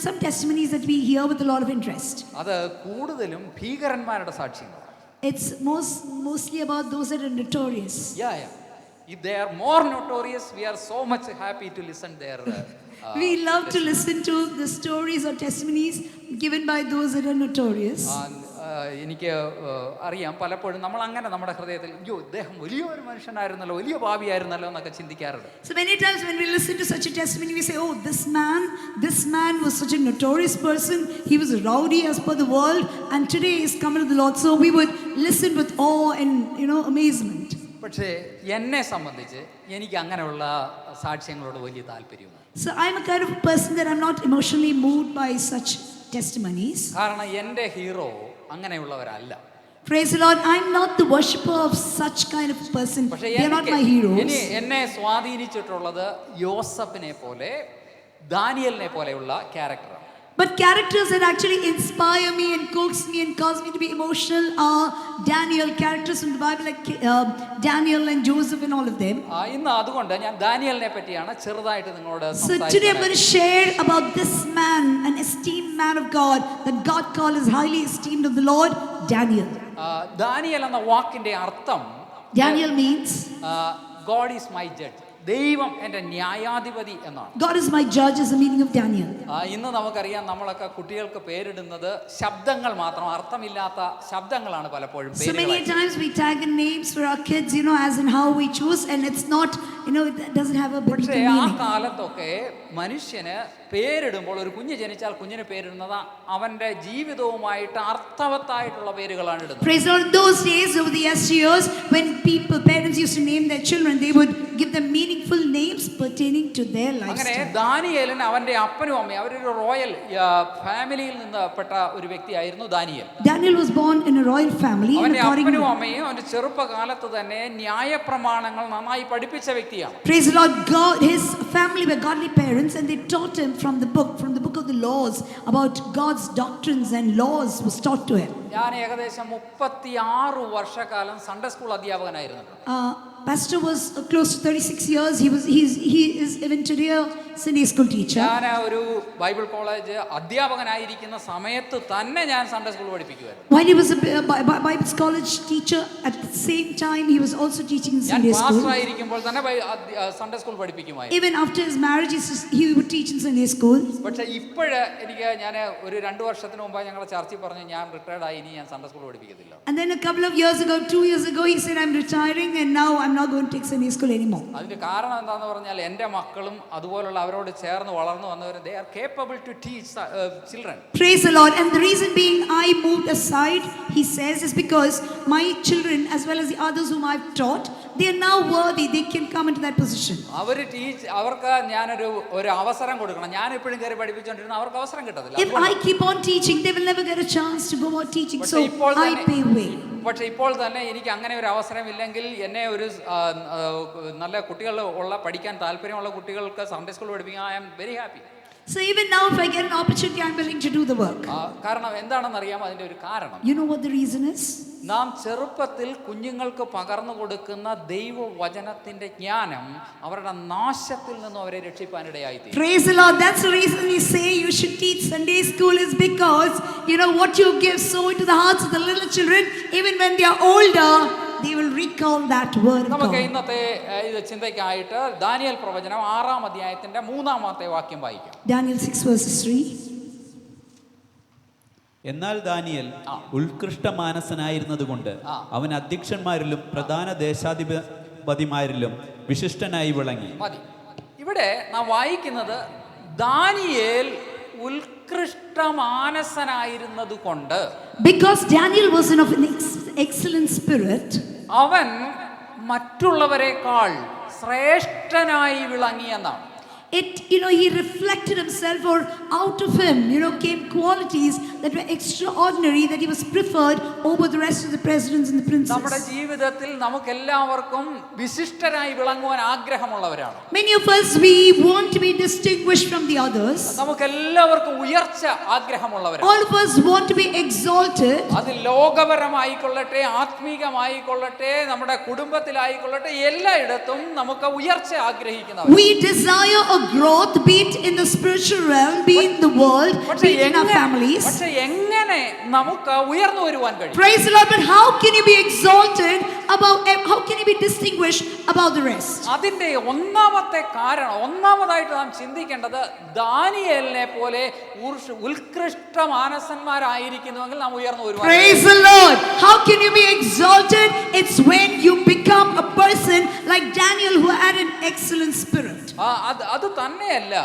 some testimonies that we hear with a lot of interest. അത് കൂടുതലും ഭീകരന്മാരുടെ സാക്ഷ്യങ്ങളാണ്. It's mostly about those that are notorious. If they are more notorious, we are so much happy to listen their We love to listen to the stories or testimonies given by those that are notorious. എനിക്ക് അറിയാം, പലപ്പോഴും നമ്മൾ അങ്ങനെ നമ്മുടെ ഹൃദയത്തിൽ അയ്യോ ഇദ്ദേഹം വലിയൊരു മനുഷ്യനായിരുന്നല്ലോ, വലിയ ഭാവിയായിരുന്നല്ലോ എന്നൊക്കെ ചിന്തിക്കാറുണ്ട്. So many times when we listen to such a testimony, we say, oh, this man was such a notorious person. He was rowdy as per the world, and today he's come to the Lord. So we would listen with awe and amazement. പക്ഷേ എന്നെ സംബന്ധിച്ച് എനിക്ക് അങ്ങനെയുള്ള സാക്ഷ്യങ്ങളോട് വലിയ താല്പര്യമാണ്. So I'm a kind of a person that I'm not emotionally moved by such testimonies. കാരണം എൻ്റെ hero അങ്ങനെയുള്ളവരല്ല. Praise the Lord. I'm not the worshipper of such kind of person. പക്ഷേ They are not my heroes. എന്നെ സ്വാധീനിച്ചിട്ടുള്ളത് യോസഫിനെ പോലെ ദാനിയലിനെ പോലെയുള്ള ക്യാരക്ടറാണ്. But characters that actually inspire me and coax me and cause me to be emotional are Daniel, characters from the Bible like Daniel and Joseph and all of them. ഇന്ന് അതുകൊണ്ട് ഞാൻ ദാനിയലിനെ പറ്റിയാണ് ചെറുതായിട്ട് നിങ്ങളോട് So today I'm going to share about this man, an esteemed man of God that God called as highly esteemed of the Lord, Daniel. Daniel എന്ന വാക്കിന്റെ അർത്ഥം Daniel means God is my judge. ദൈവം എൻ്റെ ന്യായാധിപതി എന്നാണ്. God is my judge is the meaning of Daniel. ഇന്ന് നമുക്കറിയാം, നമ്മളൊക്കെ കുട്ടികൾക്ക് പേരിടുന്നത് ശബ്ദങ്ങൾ മാത്രം, അർത്ഥമില്ലാത്ത ശബ്ദങ്ങളാണ് പലപ്പോഴും. So many times we tag in names for our kids, as in how we choose, and it's not, it doesn't have a biblical പക്ഷേ ആ meaning. കാലത്തൊക്കെ മനുഷ്യന് പേരിടുമ്പോൾ, ഒരു കുഞ്ഞ് ജനിച്ചാൽ കുഞ്ഞിന് പേരിടുന്നത് അവന്റെ ജീവിതവുമായിട്ട് അർത്ഥവത്തായിട്ടുള്ള പേരുകളാണ് ഇടുന്നത്. Praise the Lord. Those days, over the years, when parents used to name their children, they would give them meaningful names pertaining to their അങ്ങനെ lifestyle. ദാനിയേലിന് അവന്റെ അപ്പനും അമ്മയും അവരൊരു റോയൽ ഫാമിലിയിൽ നിന്നപ്പെട്ട ഒരു വ്യക്തിയായിരുന്നു Daniel. Daniel was born in a royal family. അവന്റെ അപ്പനും അമ്മയും അവന്റെ ചെറുപ്പകാലത്ത് തന്നെ ന്യായപ്രമാണങ്ങൾ നന്നായി പഠിപ്പിച്ച വ്യക്തിയാണ്. Praise the Lord. God, his family were godly parents, and they taught him from the book of the laws about God's doctrines and laws was taught to him. ഞാൻ ഏകദേശം 36 വർഷക്കാലം സൺഡേ സ്കൂൾ അധ്യാപകനായിരുന്നു. Pastor was close to 36 years. He is even today a Sunday school teacher. ഞാൻ ഒരു Bible college അധ്യാപകനായിരിക്കുന്ന സമയത്ത് തന്നെ ഞാൻ Sunday school പഠിപ്പിക്കുമായിരുന്നു. While he was a Bible college teacher, at the same time he was also teaching in Sunday ഞാൻ school. Pastor ആയിരിക്കുമ്പോൾ തന്നെ Sunday school പഠിപ്പിക്കുമായിരുന്നു. Even after his marriage, he would teach in Sunday school. പക്ഷേ ഇപ്പോഴ് ഞാൻ ഒരു 2 വർഷത്തിന് മുമ്പ് ഞങ്ങളുടെ ചർച്ചിൽ പറഞ്ഞു ഞാൻ റിട്ടയർഡ് ആയി, ഇനി ഞാൻ സൺഡേ സ്കൂൾ പഠിപ്പിക്കത്തില്ല. And then a couple of years ago, 2 years ago, he said, I'm retiring and now I'm not going to take Sunday school anymore. അതിന്റെ കാരണം എന്താണെന്ന് പറഞ്ഞാൽ എൻ്റെ മക്കളും അതുപോലുള്ള അവരോട് ചേർന്ന് വളർന്നു വന്നവർ, they are capable to teach children. Praise the Lord. And the reason being I moved aside, he says, is because my children as well as the others whom I've taught, they are now worthy. They can come into that position. അവർക്ക് ഞാനൊരു അവസരം കൊടുക്കണം. ഞാൻ എപ്പോഴും കയറി പഠിപ്പിച്ചുകൊണ്ടിരുന്ന അവർക്ക് അവസരം കിട്ടത്തില്ല. If I keep on teaching, they will never get a chance to go on teaching. So I pay way. പക്ഷെ ഇപ്പോൾ തന്നെ എനിക്ക് അങ്ങനെ ഒരു അവസരം ഇല്ലെങ്കിൽ എന്നെ ഒരു നല്ല കുട്ടികൾ പഠിക്കാൻ താല്പര്യമുള്ള കുട്ടികൾക്ക് സൺഡേ സ്കൂൾ പഠിപ്പിക്കാൻ I am very happy. So even now, if I get an opportunity, I'm willing to do the work. കാരണം എന്താണെന്ന് അറിയാമോ അതിന്റെ ഒരു കാരണം? You know what the reason is? നാം ചെറുപ്പത്തിൽ കുഞ്ഞുങ്ങൾക്ക് പകർന്നു കൊടുക്കുന്ന ദൈവവചനത്തിന്റെ ജ്ഞാനം അവരുടെ നാശത്തിൽ നിന്നും അവരെ രക്ഷിപ്പാനിടയായി തീരും. Praise the Lord. That's the reason we say you should teach Sunday school, is because you know what you give so into the hearts of the little children, even when they are older, they will recall that word of നമുക്ക് God. ഇന്നത്തെ ഇത് ചിന്തയ്ക്കായിട്ട് Daniel പ്രവചനം 6-ാം അധ്യായത്തിന്റെ 3-ാമത്തെ വാക്യം വായിക്കാം. Daniel 6 verses 3. എന്നാൽ Daniel ഉത്കൃഷ്ട മാനസനായിരുന്നതുകൊണ്ട് അവൻ അധ്യക്ഷന്മാരിലും പ്രധാന ദേശാധിപതിമാരിലും വിശിഷ്ടനായി വിളങ്ങി. മതി. ഇവിടെ നാം വായിക്കുന്നത് ദാനിയേൽ ഉത്കൃഷ്ട മാനസനായിരുന്നത് കൊണ്ട്, Because Daniel was of an excellent spirit, അവൻ മറ്റുള്ളവരെക്കാൾ ശ്രേഷ്ഠനായി വിളങ്ങി എന്നാണ്. he reflected himself, or out of him, came qualities that were extraordinary, that he was preferred over the rest of the presidents and the നമ്മുടെ princes. ജീവിതത്തിൽ നമുക്കെല്ലാവർക്കും വിശിഷ്ടനായി വിളങ്ങുവാൻ ആഗ്രഹമുള്ളവരാണ്. Many of us, we want to be distinguished from the others. നമുക്കെല്ലാവർക്കും ഉയർച്ച ആഗ്രഹമുള്ളവരാണ്. All of us want to be exalted. അത് ലോകപരമായിക്കൊള്ളട്ടെ, ആത്മീകമായിക്കൊള്ളട്ടെ, നമ്മുടെ കുടുംബത്തിലായിക്കൊള്ളട്ടെ, എല്ലായിടത്തും നമുക്ക് ഉയർച്ച ആഗ്രഹിക്കുന്നവർ. We desire a growth, be it in the spiritual realm, be it in the world, be it in our families. പക്ഷെ എങ്ങനെ നമുക്ക് ഉയർന്നു വരുവാൻ കഴിയും? Praise the Lord. But how can you be exalted how can you be distinguished above the rest? അതിന്റെ ഒന്നാമത്തെ കാരണം, ഒന്നാമതായിട്ട് നാം ചിന്തിക്കേണ്ടത്, ദാനിയേലിനെ പോലെ ഉത്കൃഷ്ട മാനസന്മാരായിരിക്കുന്നുവെങ്കിൽ നാം ഉയർന്നു വരുവാൻ. Praise the Lord. How can you be exalted? It's when you become a person like Daniel, who had an excellent spirit. അത് തന്നെയല്ല,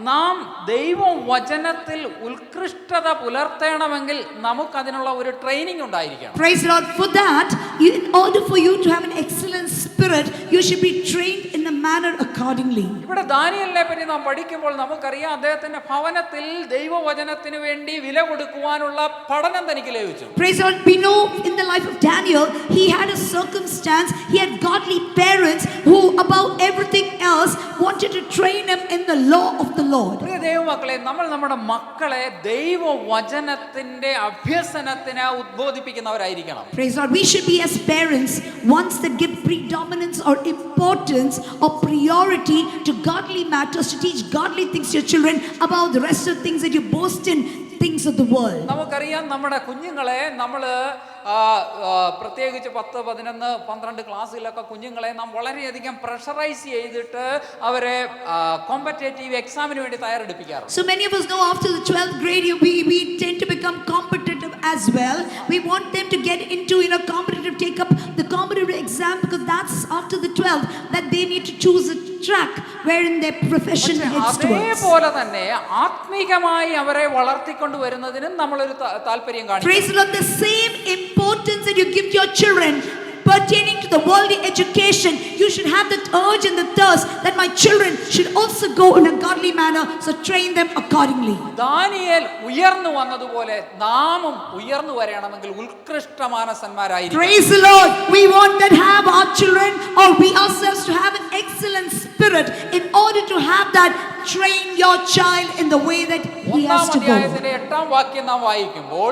നാം ദൈവവചനത്തിൽ ഉത്കൃഷ്ടത പുലർത്തണമെങ്കിൽ നമുക്കതിനുള്ള ഒരു ട്രെയിനിങ് ഉണ്ടായിരിക്കണം. Praise the Lord. For that, in order for you to have an excellent spirit, you should be trained in a manner accordingly. ഇവിടെ ദാനിയേലിനെ പറ്റി നാം പഠിക്കുമ്പോൾ നമുക്കറിയാം, അദ്ദേഹത്തിന്റെ ഭവനത്തിൽ ദൈവവചനത്തിന് വേണ്ടി വില കൊടുക്കുവാനുള്ള പഠനം തനിക്ക് ലഭിച്ചു. Praise the Lord. We know in the life of Daniel, he had a circumstance, he had godly parents who above everything else wanted to train him in the law of the Lord. പ്രിയ ദൈവമക്കളെ, നമ്മൾ നമ്മുടെ മക്കളെ ദൈവവചനത്തിന്റെ അഭ്യസനത്തിന് ഉദ്ബോധിപ്പിക്കുന്നവരായിരിക്കണം. Praise God. We should be, as parents, ones that give predominance or importance or priority to godly matters, to teach godly things to your children about the rest of things that you boast in, things of the world. നമുക്കറിയാം, നമ്മുടെ കുഞ്ഞുങ്ങളെ നമ്മൾ പ്രത്യേകിച്ച് 10, 11, 12 ക്ലാസ്സിലൊക്കെ കുഞ്ഞുങ്ങളെ നാം വളരെയധികം pressurise ചെയ്തിട്ട് അവരെ കോമ്പറ്റേറ്റീവ് എക്സാമിന് വേണ്ടി തയ്യാറെടുപ്പിക്കാറുണ്ട്. So many of us know after the 12th grade we tend to become competitive as well. We want them to get into competitive, take up the competitive exam, because that's after the 12th that they need to choose a track wherein their profession heads towards. അതേപോലെ തന്നെ ആത്മീകമായി അവരെ വളർത്തിക്കൊണ്ട് വരുന്നതിനും നമ്മളൊരു താല്പര്യം കാണിക്കണം. Praise the Lord. The same importance that you give to your children pertaining to the worldly education, you should have that urge and the thirst that my children should also go in a godly manner, so train them accordingly. Daniel ഉയർന്നു വന്നതുപോലെ നാമും ഉയർന്നു വരണമെങ്കിൽ ഉത്കൃഷ്ട മാനസന്മാരായിരിക്കണം. Praise the Lord. We want that have our children or we ourselves to have an excellent spirit. In order to have that, train your child in the way that he has to go. 8-ാം വാക്യം നാം വായിക്കുമ്പോൾ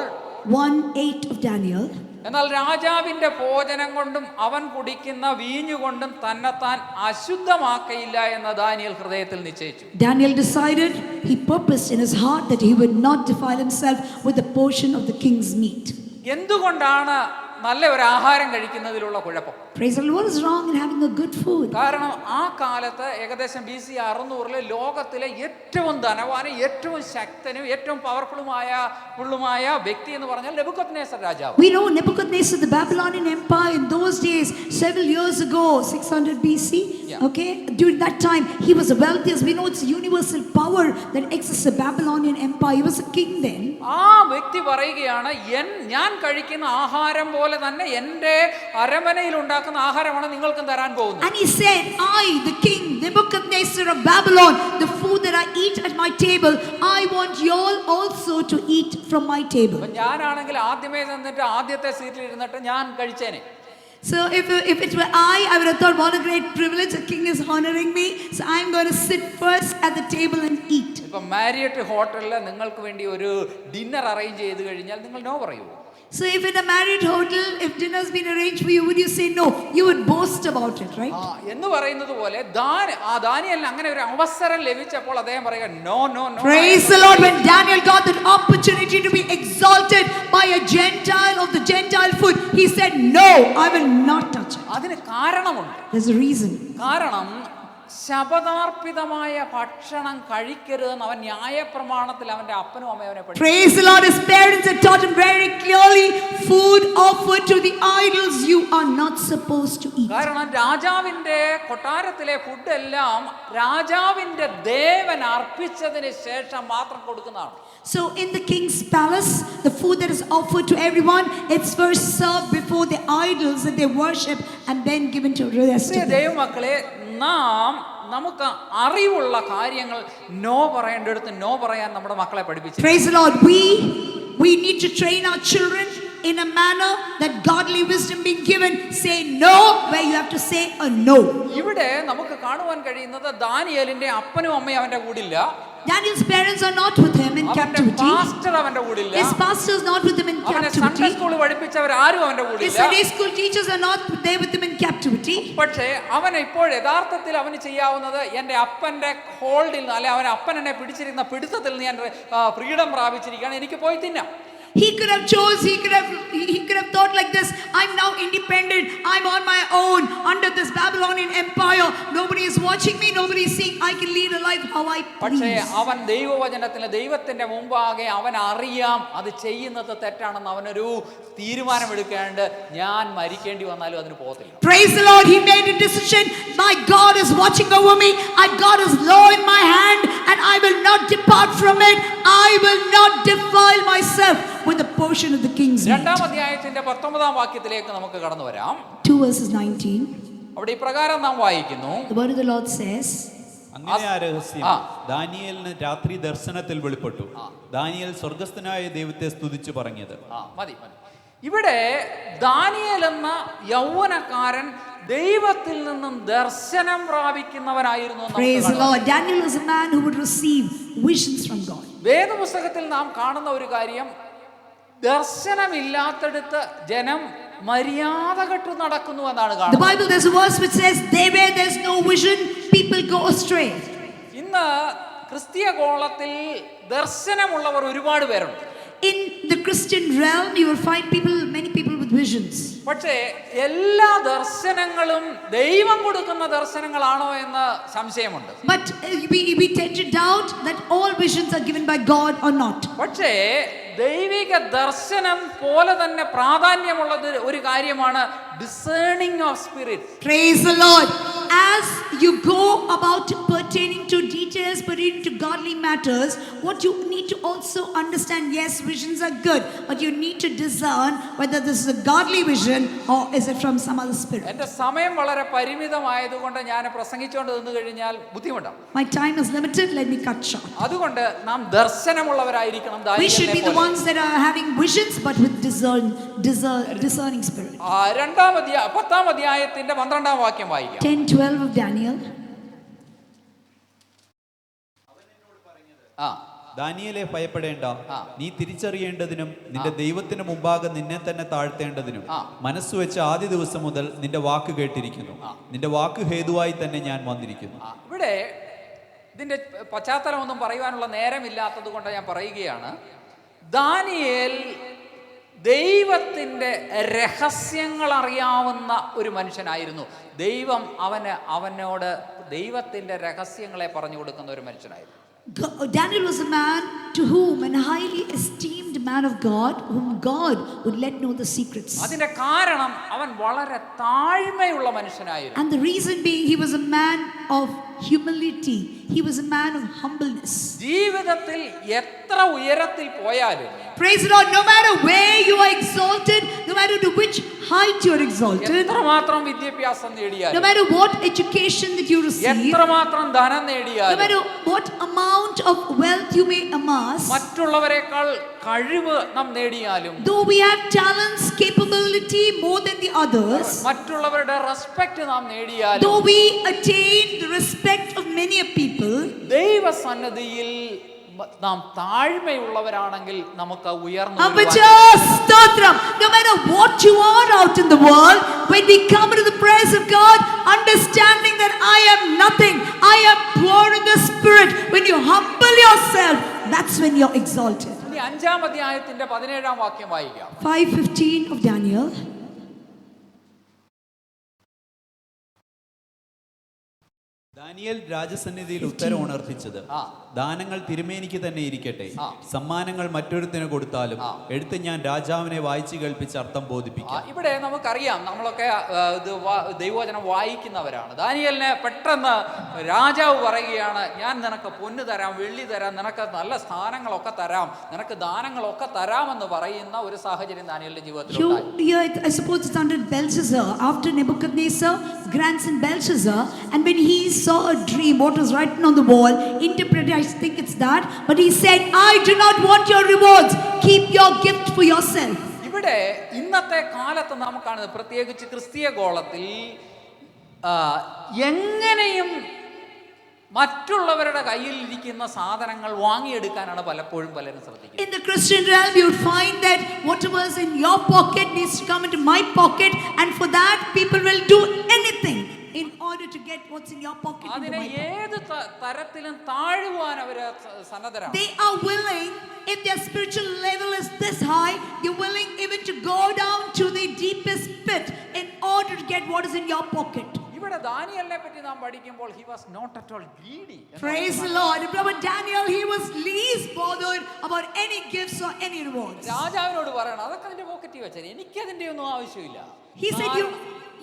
1:8 of Daniel. എന്നാൽ രാജാവിന്റെ ഭോജനം കൊണ്ടും അവൻ കുടിക്കുന്ന വീഞ്ഞുകൊണ്ടും തന്നെത്താൻ അശുദ്ധമാക്കയില്ല എന്ന് ദാനിയേൽ ഹൃദയത്തിൽ നിശ്ചയിച്ചു. Daniel decided, he purposed in his heart that he would not defile himself with a portion of the king's meat. എന്തുകൊണ്ടാണ് നല്ല ഒരു ആഹാരം കഴിക്കുന്നതിലുള്ള കുഴപ്പം? Praise the Lord. What is wrong in having a good food? കാരണം ആ കാലത്ത് ഏകദേശം BC 600 ലോകത്തിലെ ഏറ്റവും ധനവാനും ഏറ്റവും ശക്തനും ഏറ്റവും പവർഫുള്ളുമായ വ്യക്തി എന്ന് പറഞ്ഞാൽ നെബൂഖദ്നേസർ രാജാവ്. We know Nebuchadnezzar, the Babylonian Empire, in those days, several years ago, 600 BC, okay, during that time, he was the wealthiest. We know it's a universal power that exists, the Babylonian Empire. He was a king then. ആ വ്യക്തി പറയുകയാണ്, ഞാൻ കഴിക്കുന്ന ആഹാരം പോലെ തന്നെ എൻ്റെ അരമനയിൽ ഉണ്ടാക്കുന്ന ആഹാരമാണ് നിങ്ങൾക്കും തരാൻ പോകുന്നത്. And he said, I, the king, Nebuchadnezzar of Babylon, the food that I eat at my table, I want you all also to eat from my table. ഞാനാണെങ്കിൽ ആദ്യമേ ചെന്നിട്ട് ആദ്യത്തെ സീറ്റിൽ ഇരുന്നിട്ട് ഞാൻ കഴിച്ചേനെ. So if it were I would have thought, what a great privilege, the king is honoring me. So I'm going to sit first at the table and eat. ഇപ്പം Marriott ഹോട്ടലിൽ നിങ്ങൾക്ക് വേണ്ടി ഒരു ഡിന്നർ അറേഞ്ച് ചെയ്ത് കഴിഞ്ഞാൽ നിങ്ങൾ no പറയുമോ? So if in a married hotel, if dinner's been arranged for you, would you say no? You would boast about it, right? എന്ന് പറയുന്നത് പോലെ ദാനിയേലിന് അങ്ങനെ ഒരു അവസരം ലഭിച്ചപ്പോൾ അദ്ദേഹം പറയുക no no no. Praise the Lord. When Daniel got that opportunity to be exalted by a Gentile of the Gentile food, he said, no, I will not touch it. അതിന് കാരണമുണ്ട്. There's a reason. കാരണം ശപഥാർപ്പിതമായ ഭക്ഷണം കഴിക്കരുതെന്ന് അവൻ ന്യായപ്രമാണത്തിൽ അവന്റെ അപ്പനും അമ്മയും അവനെ പഠിപ്പിച്ചു. Praise the Lord. His parents had taught him very clearly, food offered to the idols you are not supposed to eat. കാരണം രാജാവിന്റെ കൊട്ടാരത്തിലെ ഫുഡ് എല്ലാം രാജാവിന്റെ ദേവൻ അർപ്പിച്ചതിന് ശേഷം മാത്രം കൊടുക്കുന്നതാണ്. So in the king's palace, the food that is offered to everyone, it's first served before the idols that they worship and then given to the rest of them. ദൈവമക്കളെ, നമുക്ക് അറിവുള്ള കാര്യങ്ങൾ നോ പറയേണ്ടടുത്ത് നോ പറയാൻ നമ്മുടെ മക്കളെ പഠിപ്പിച്ചു. Praise the Lord. We need to train our children in a manner that godly wisdom being given. Say no where you have to say a no. ഇവിടെ നമുക്ക് കാണുവാൻ കഴിയുന്നത് ദാനിയേലിന്റെ അപ്പനും അമ്മയും അവന്റെ കൂടില്ല. Daniel's parents are not with him in captivity. Pastor അവന്റെ കൂടില്ല. His pastor is not with him in captivity. Sunday school പഠിപ്പിച്ചവർ ആരും അവന്റെ കൂടില്ല. His Sunday school teachers are not there with him in captivity. പക്ഷേ അവൻ ഇപ്പോൾ യഥാർത്ഥത്തിൽ അവന് ചെയ്യാവുന്നത് എന്റെ അപ്പന്റെ ഹോൾഡിൽ നിന്ന്, അല്ലെ അവൻ അപ്പൻ എന്നെ പിടിച്ചിരുന്ന പിടുത്തത്തിൽ നിന്ന് ഞാൻ ഫ്രീഡം പ്രാപിച്ചിരിക്കുകയാണ്, എനിക്ക് പോയി തിന്നാം. He could have thought like this, I'm now independent, I'm on my own under this Babylonian empire, nobody is watching me, nobody is seeing, I can lead a life how I പക്ഷേ please. അവൻ ദൈവവചനത്തിൽ ദൈവത്തിന്റെ മുമ്പാകെ അവൻ അറിയാം അത് ചെയ്യുന്നത് തെറ്റാണെന്ന് അവനൊരു തീരുമാനമെടുക്കേണ്ട, ഞാൻ മരിക്കേണ്ടി വന്നാലും അതിന് പോകത്തില്ല. Praise the Lord. He made a decision, my God is watching over me, I've got his law in my hand and I will not depart from it, I will not defile myself with a portion of the king's meat. രണ്ടാം അധ്യായത്തിന്റെ 19-ാം വാക്യത്തിലേക്ക് നമുക്ക് കടന്നു വരാം. 2 verses 19. അവിടെ ഇപ്രകാരം നാം വായിക്കുന്നു. The word of the Lord says, അങ്ങനെ ആ രഹസ്യം ദാനിയേലിന് രാത്രി ദർശനത്തിൽ വെളിപ്പെട്ടു. ദാനിയേൽ സ്വർഗസ്ഥനായ ദൈവത്തെ സ്തുതിച്ചു പറഞ്ഞത്. മതി. ഇവിടെ ദാനിയേൽ എന്ന യൗവനക്കാരൻ ദൈവത്തിൽ നിന്നും ദർശനം പ്രാപിക്കുന്നവനായിരുന്നു. praise the Lord. Daniel was a man who would receive visions from God. വേദപുസ്തകത്തിൽ നാം കാണുന്ന ഒരു കാര്യം, ദർശനമില്ലാത്തടുത്ത് ജനം മര്യാദ കെട്ടു നടക്കുന്നു എന്നാണ് കാണുന്നത്. The Bible, there's a verse which says, where there's no vision, people go astray. ഇന്ന് ക്രിസ്തീയ കോളത്തിൽ ദർശനമുള്ളവർ ഒരുപാട് പേരുണ്ട്. In the Christian realm, you will find many people with visions. പക്ഷേ എല്ലാ ദർശനങ്ങളും ദൈവം കൊടുക്കുന്ന ദർശനങ്ങളാണോ എന്ന് സംശയമുണ്ട്. But we tend to doubt that all visions are given by God or not. പക്ഷേ ദൈവിക ദർശനം പോലെ തന്നെ പ്രാധാന്യമുള്ളത് ഒരു കാര്യമാണ് discerning of spirit. Praise the Lord. As you go about pertaining to details, pertaining to godly matters, what you need to also understand, yes, visions are good, but you need to discern whether this is a godly vision or is it from some other spirit. എൻ്റെ സമയം വളരെ പരിമിതമായതുകൊണ്ട് ഞാൻ പ്രസംഗിച്ചുകൊണ്ട് നിന്ന് കഴിഞ്ഞാൽ ബുദ്ധിമുട്ടാണ്. My time is limited, let me cut short. അതുകൊണ്ട് നാം ദർശനമുള്ളവരായിരിക്കണം. We should be the ones that are having visions but with discerning spirit. 10-ാം അധ്യായത്തിന്റെ 12-ാം വാക്യം വായിക്കാം. 10:12 of Daniel. ദാനിയേലേ, ഭയപ്പെടേണ്ട, നീ തിരിച്ചറിയേണ്ടതിനും നിന്റെ ദൈവത്തിന് മുമ്പാകെ നിന്നെ തന്നെ താഴ്ത്തേണ്ടതിനും മനസ്സ് വെച്ച ആദ്യ ദിവസം മുതൽ നിന്റെ വാക്ക് കേട്ടിരിക്കുന്നു. നിന്റെ വാക്ക് ഹേതുവായി തന്നെ ഞാൻ വന്നിരിക്കുന്നു. ഇവിടെ ഇതിന്റെ പശ്ചാത്തലമൊന്നും പറയുവാനുള്ള നേരമില്ലാത്തത് കൊണ്ട് ഞാൻ പറയുകയാണ്. ദാനിയേൽ ദൈവത്തിൻ്റെ രഹസ്യങ്ങൾ അറിയാവുന്ന ഒരു മനുഷ്യനായിരുന്നു. ദൈവം അവനോട് ദൈവത്തിൻ്റെ രഹസ്യങ്ങളെ പറഞ്ഞു കൊടുക്കുന്ന ഒരു മനുഷ്യനായിരുന്നു. Daniel was a man to whom, an highly esteemed man of God, whom God would let know the secrets. അതിന്റെ കാരണം അവൻ വളരെ താഴ്മയുള്ള മനുഷ്യനായിരുന്നു. And the reason being, he was a man of humility. He was a man of humbleness. ജീവിതത്തിൽ എത്ര ഉയരത്തിൽ പോയാലും, praise the Lord, no matter where you are exalted, no matter to which height you're exalted, എത്രമാത്രം വിദ്യാഭ്യാസം no നേടിയാലും, matter what education that you receive, എത്രമാത്രം ധനം no നേടിയാലും, matter what amount of wealth you may amass, മറ്റുള്ളവരെക്കാൾ കഴിവ് നാം നേടിയാലും, though we have talents, capability more than the others, മറ്റുള്ളവരുടെ respect നാം നേടിയാലും, though we attain the respect of many people, ദൈവസന്നിധിയിൽ നാം താഴ്മയുള്ളവരാണെങ്കിൽ നമുക്ക് ഉയർന്നു no matter what you are out in the world, when we come into the presence of God, understanding that I am nothing, I am poor in the spirit, when you humble yourself, that's when you're exalted. ഇനി 5-ാം അധ്യായത്തിന്റെ 17-ാം വാക്യം വായിക്കാം. 5:15 of Daniel. Daniel രാജസന്നിധിയിൽ ഉത്തരം ഉണർത്തിച്ചത്, ദാനങ്ങൾ തിരുമേനിക്ക് തന്നെ ഇരിക്കട്ടെ, സമ്മാനങ്ങൾ മറ്റൊരുത്തിന് കൊടുത്താലും എഴുത്ത് ഞാൻ രാജാവിനെ വായിച്ചു കേൾപ്പിച്ച് അർത്ഥം ബോധിപ്പിക്കാം. ഇവിടെ നമുക്കറിയാം, നമ്മളൊക്കെ ദൈവവചനം വായിക്കുന്നവരാണ്. ദാനിയേലിനെ പെട്ടെന്ന് രാജാവ് പറയുകയാണ്, ഞാൻ നിനക്ക് പൊന്ന് തരാം, വെള്ളി തരാം, നിനക്ക് നല്ല സ്ഥാനങ്ങളൊക്കെ തരാം, നിനക്ക് ദാനങ്ങളൊക്കെ തരാമെന്ന് പറയുന്ന ഒരു സാഹചര്യം ദാനിയേലിന്റെ ജീവിതത്തിൽ. I suppose it's under Belshazzar. After Nebuchadnezzar grandson Belshazzar, and when he saw a dream, what was written on the wall, interpreted, I think it's that, but he said, I do not want your rewards, keep your gift for yourself. ഇവിടെ ഇന്നത്തെ കാലത്ത് നാം കാണുന്നത്, പ്രത്യേകിച്ച് ക്രിസ്തീയ ഗോളത്തിൽ, എങ്ങനെയും മറ്റുള്ളവരുടെ കയ്യിൽ ഇരിക്കുന്ന സാധനങ്ങൾ വാങ്ങിയെടുക്കാനാണ് പലപ്പോഴും പലരും ശ്രദ്ധിക്കുന്നത്. In the Christian realm, you would find that whatever is in your pocket needs to come into my pocket, and for that people will do anything in order to get what's in your pocket into അതിനെ my pocket. ഏത് തരത്തിലും താഴുവാൻ അവര് സന്നദ്ധരാണ്. They are willing, if their spiritual level is this high, they're willing even to go down to the deepest pit in order to get what is in your pocket. ഇവിടെ ദാനിയേലിനെ പറ്റി നാം പഠിക്കുമ്പോൾ he was not at all greedy. Praise the Lord. Brother Daniel, he was least bothered about any gifts or any rewards. രാജാവിനോട് പറയണം, അതൊക്കെ അതിന്റെ പോക്കറ്റിൽ വെച്ചാൽ എനിക്കതിന്റെ ഒന്നും ആവശ്യമില്ല. He said,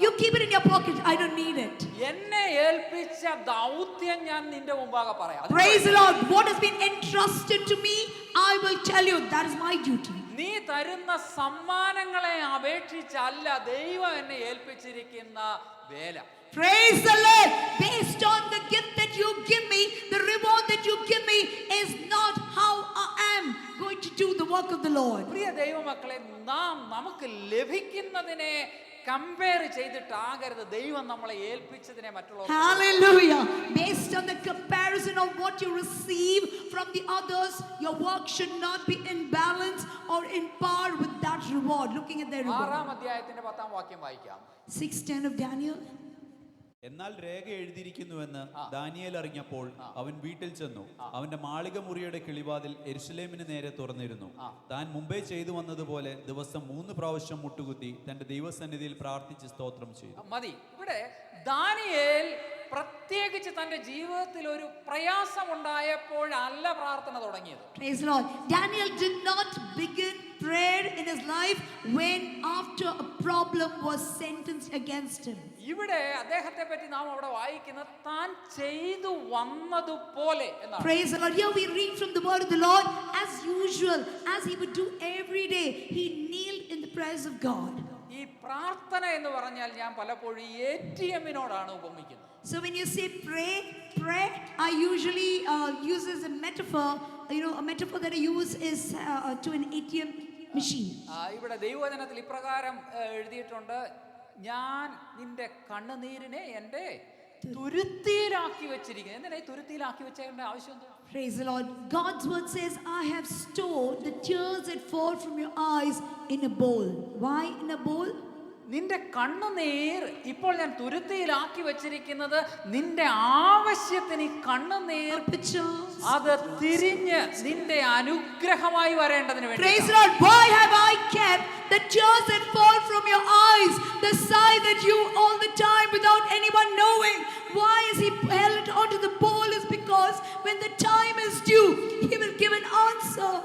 you keep it in your pocket, I don't need it. എന്നെ ഏൽപ്പിച്ച ദൗത്യം ഞാൻ നിന്റെ മുമ്പാകെ പറയാം. Praise the Lord. What has been entrusted to me, I will tell you, that is my duty. നീ തരുന്ന സമ്മാനങ്ങളെ അപേക്ഷിച്ചല്ല ദൈവം എന്നെ ഏൽപ്പിച്ചിരിക്കുന്ന വേല. Praise the Lord. Based on the gift that you give me, the reward that you give me is not how I am going to do the work of the Lord. പ്രിയ ദൈവമക്കളെ, നാം നമുക്ക് ലഭിക്കുന്നതിനെ compare ചെയ്തിട്ടാകരുത് ദൈവം നമ്മളെ ഏൽപ്പിച്ചതിനെ മറ്റുള്ളവർ. Hallelujah. Based on the comparison of what you receive from the others, your work should not be in balance or in par with that reward. Looking at their reward. 6-ാം അധ്യായത്തിന്റെ 10-ാം വാക്യം വായിക്കാം. 6:10 of Daniel. എന്നാൽ രേഖ എഴുതിയിരിക്കുന്നുവെന്ന് Daniel അറിഞ്ഞപ്പോൾ അവൻ വീട്ടിൽ ചെന്നു. അവന്റെ മാളിക മുറിയുടെ കിളിവാതിൽ യെരൂശലേമിന് നേരെ തുറന്നിരുന്നു. താൻ മുമ്പേ ചെയ്തു വന്നതുപോലെ ദിവസം 3 പ്രാവശ്യം മുട്ടുകുത്തി തന്റെ ദൈവസന്നിധിയിൽ പ്രാർത്ഥിച്ച് സ്തോത്രം ചെയ്തു. മതി. ഇവിടെ ദാനിയേൽ പ്രത്യേകിച്ച് തന്റെ ജീവിതത്തിൽ ഒരു പ്രയാസമുണ്ടായപ്പോഴല്ല പ്രാർത്ഥന തുടങ്ങിയത്. Praise the Lord. Daniel did not begin prayer in his life when after a problem was sentenced against him. ഇവിടെ അദ്ദേഹത്തെ പറ്റി നാം അവിടെ വായിക്കുന്നത് താൻ ചെയ്തു വന്നതുപോലെ എന്നാണ്. Praise the Lord. Here we read from the word of the Lord, as usual, as he would do every day, he kneeled in the presence of God. ഈ പ്രാർത്ഥന എന്ന് പറഞ്ഞാൽ ഞാൻ പലപ്പോഴും ATM-നോടാണ് ഉപമിക്കുന്നത്. So when you say pray, I usually use as a metaphor. A metaphor that I use is to an ATM machine. ഇവിടെ ദൈവവചനത്തിൽ ഇപ്രകാരം എഴുതിയിട്ടുണ്ട്, ഞാൻ നിന്റെ കണ്ണുനീരിനെ എൻ്റെ തുരുത്തിയിലാക്കി വെച്ചിരിക്കുന്നു. എന്തിനാ ഈ തുരുത്തിയിലാക്കി വെച്ചതിന്റെ ആവശ്യം എന്താ? Praise the Lord. God's word says, I have stored the tears that fall from your eyes in a bowl. Why in a bowl? നിന്റെ കണ്ണുനീർ ഇപ്പോൾ ഞാൻ തുരുത്തിയിലാക്കി വെച്ചിരിക്കുന്നത് നിന്റെ ആവശ്യത്തിന് ഈ കണ്ണുനീർ അത് തിരിഞ്ഞ് നിന്റെ അനുഗ്രഹമായി വരേണ്ടതിന് വേണ്ടി. Praise the Lord. Why have I kept the tears that fall from your eyes, the sigh that you all the time without anyone knowing? Why is he held it onto the bowl? Is because when the time is due, he will give an answer.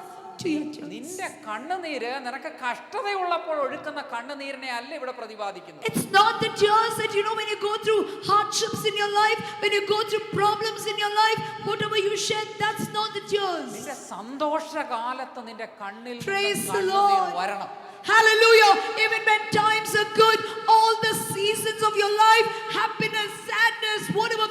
നിന്റെ കണ്ണുനീര് നിനക്ക് കഷ്ടതയുള്ളപ്പോൾ ഒഴുക്കുന്ന കണ്ണുനീരിനെ അല്ല ഇവിടെ പ്രതിപാദിക്കുന്നത്. It's not the tears that when you go through hardships in your life, when you go through problems in your life, whatever you shed, that's not the tears. നിന്റെ സന്തോഷകാലത്ത് നിന്റെ കണ്ണിൽ Praise the കണ്ണുനീർ Lord. വരണം. Hallelujah. Even when times are good, all the seasons of your life, happiness, sadness, whatever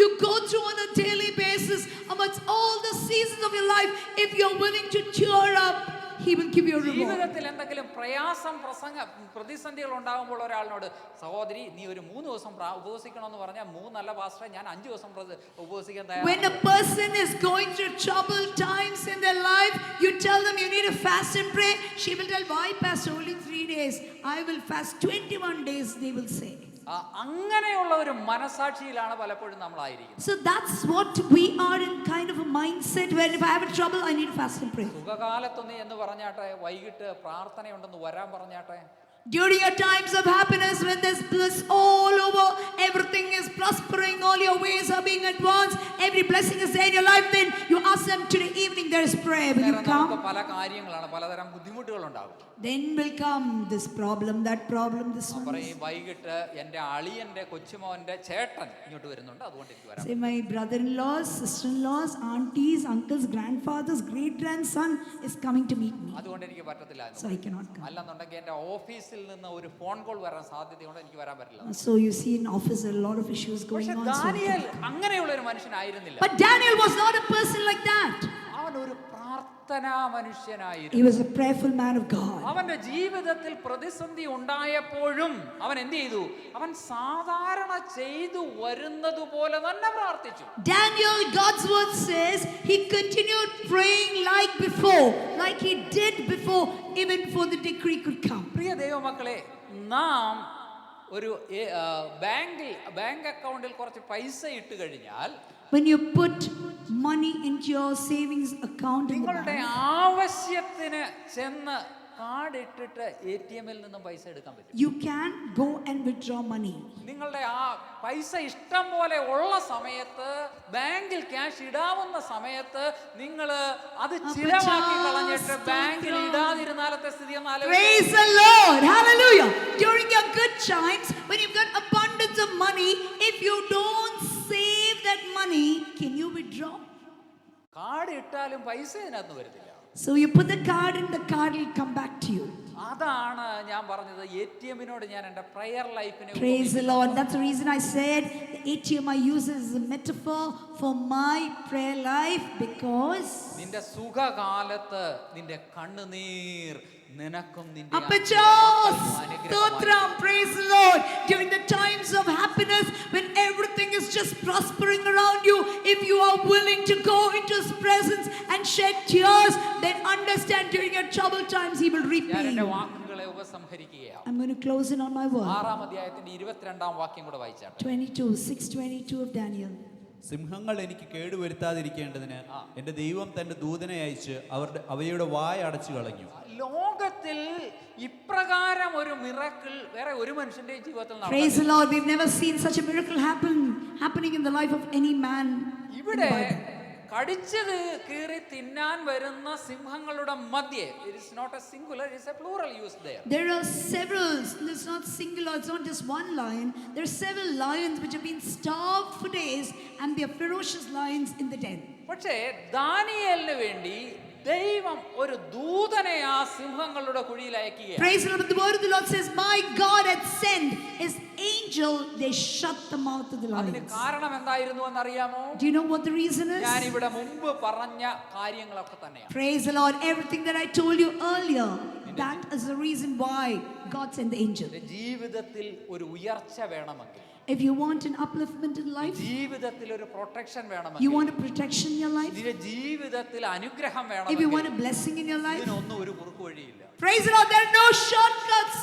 you go through on a daily basis, amongst all the seasons of your life, if you're willing to cheer up, He will give you a reward. ജീവിതത്തിൽ എന്തെങ്കിലും പ്രയാസം പ്രതിസന്ധികൾ ഉണ്ടാകുമ്പോൾ ഒരാളിനോട്, സഹോദരി നീ ഒരു 3 ദിവസം ഉപവസിക്കണമെന്ന് പറഞ്ഞാൽ 3 അല്ല പാസ്റ്ററെ ഞാൻ 5 ദിവസം ഉപവസിക്കാൻ When a തയ്യാറാണ്. person is going through troubled times in their life, you tell them you need to fast and pray. She will tell, why pastor only 3 days? I will fast 21 days, they will say. അങ്ങനെയുള്ള ഒരു മനസാക്ഷിയിലാണ് പലപ്പോഴും നമ്മളായിരിക്കുന്നത്. So that's what we are in, kind of a mindset where if I have a trouble, I need to fast and pray. സുഖകാലത്തൊന്ന് എന്ന് പറഞ്ഞാട്ടെ, വൈകിട്ട് പ്രാർത്ഥനയുണ്ടെന്ന് വരാൻ പറഞ്ഞാട്ടെ. During your times of happiness, when there's bliss all over, everything is prospering, all your ways are being advanced, every blessing is there in your life, then you ask them today evening there is prayer. Will you come? പല കാര്യങ്ങളാണ്, പലതരം ബുദ്ധിമുട്ടുകൾ ഉണ്ടാകും. Then will come this problem, that problem, this one. പറയും വൈകിട്ട് എൻ്റെ അളിയൻ്റെ കൊച്ചുമോൻ്റെ ചേട്ടൻ ഇങ്ങോട്ട് വരുന്നുണ്ട്, അതുകൊണ്ട് എനിക്ക് വരാം. Say my brother-in-laws, sister-in-laws, aunties, uncles, grandfathers, great-grandson is coming to meet me. അതുകൊണ്ട് എനിക്ക് പറ്റത്തില്ല. So I cannot come. അല്ലെന്നുണ്ടെങ്കിൽ എൻ്റെ ഓഫീസിൽ നിന്ന് ഒരു ഫോൺ കോൾ വരാൻ സാധ്യതയുണ്ട്, എനിക്ക് വരാൻ പറ്റില്ല. So you see in office there are a lot of issues going പക്ഷേ on. ദാനിയേൽ അങ്ങനെയുള്ള ഒരു മനുഷ്യനായിരുന്നില്ല. But Daniel was not a person like that. അവൻ ഒരു പ്രാർത്ഥനാ He മനുഷ്യനായിരുന്നു. was a prayerful man of God. അവന്റെ ജീവിതത്തിൽ പ്രതിസന്ധി ഉണ്ടായപ്പോഴും അവൻ എന്ത് ചെയ്തു? അവൻ സാധാരണ ചെയ്തു വരുന്നത് പോലെ തന്നെ പ്രാർത്ഥിച്ചു. Daniel, God's word says, he continued praying like before, like he did before, even before the decree could come. പ്രിയ ദൈവമക്കളെ, നാം ഒരു ബാങ്ക് അക്കൗണ്ടിൽ കുറച്ച് പൈസ ഇട്ട് കഴിഞ്ഞാൽ, When you put money into your savings account in the നിങ്ങളുടെ bank, ആവശ്യത്തിന് ചെന്ന് കാർഡ് ഇട്ടിട്ട് ATM-ൽ നിന്നും പൈസ എടുക്കാൻ പറ്റും. you can go and withdraw money. നിങ്ങളുടെ ആ പൈസ ഇഷ്ടം പോലെ ഉള്ള സമയത്ത്, ബാങ്കിൽ ക്യാഷ് ഇടാവുന്ന സമയത്ത് നിങ്ങൾ അത് ചിലവാക്കി കളഞ്ഞിട്ട് ബാങ്കിൽ ഇടാതിരുന്നാലത്തെ സ്ഥിതി ഒന്ന് ആലോചിച്ച്. Praise the Lord. Hallelujah. During your good times, when you've got abundance of money, if you don't save that money, can you withdraw? Card ഇട്ടാലും പൈസ ഇതിനകത്ത് വരുന്നില്ല. So you put the card in, the card will come back to you. അതാണ് ഞാൻ പറഞ്ഞത്, ATM-നോട് ഞാൻ എൻ്റെ prayer ലൈഫിനെ. Praise the Lord. That's the reason I said the ATM I use as a metaphor for my prayer life, because നിന്റെ സുഖകാലത്ത് നിന്റെ കണ്ണുനീർ നിനക്കും നിന്റെ Apachos, Stotram, praise the Lord. During the times of happiness, when everything is just prospering around you, if you are willing to go into His presence and shed tears, then understand during your troubled times He will repay ഞാൻ എൻ്റെ you. വാക്കുകളെ ഉപസംഹരിക്കുകയാണ്. I'm going to close in on my word. 6-ാം അധ്യായത്തിന്റെ 22-ാം വാക്യം കൂടെ വായിച്ചാട്ടെ. 6:22 of Daniel. സിംഹങ്ങൾ എനിക്ക് കേടുവരുത്താതിരിക്കേണ്ടതിന് എന്റെ ദൈവം തന്റെ ദൂതനെ അയച്ച് അവയുടെ വായ അടച്ചു കളഞ്ഞു. ലോകത്തിൽ ഇപ്രകാരം ഒരു മിറക്കിൾ വേറെ ഒരു മനുഷ്യന്റെ ജീവിതത്തിൽ Praise നടന്നിട്ടില്ല. the Lord. We've never seen such a miracle happening in the life of any man. ഇവിടെ കടിച്ചത് കീറി തിന്നാൻ വരുന്ന സിംഹങ്ങളുടെ മധ്യേ, it is not a singular, it is a plural use there. There are several, it's not singular, it's not just one lion. There are several lions which have been starved for days, and they are ferocious lions in the den. പക്ഷേ ദാനിയേലിന് വേണ്ടി ദൈവം ഒരു ദൂതനെ ആ സിംഹങ്ങളുടെ കുഴിയിൽ അയക്കുകയാണ്. Praise the Lord. But the word of the Lord says, my God had sent His angel, they shut the mouth of the അതിന് lions. കാരണം എന്തായിരുന്നു എന്നറിയാമോ? Do you know what the reason is? ഞാൻ ഇവിടെ മുമ്പ് പറഞ്ഞ കാര്യങ്ങളൊക്കെ തന്നെയാണ്. Praise the Lord. Everything that I told you earlier, that is the reason why God sent the angel. ജീവിതത്തിൽ ഒരു ഉയർച്ച വേണമെങ്കിൽ, If you want an upliftment in life, ജീവിതത്തിൽ ഒരു പ്രൊട്ടക്ഷൻ you വേണമെങ്കിൽ, want a protection in your life, നിന്റെ ജീവിതത്തിൽ അനുഗ്രഹം if you വേണമെങ്കിൽ, want a blessing in your life, ഇതിനൊന്നും ഒരു കുറുക്കു വഴിയില്ല. praise the Lord, there are no shortcuts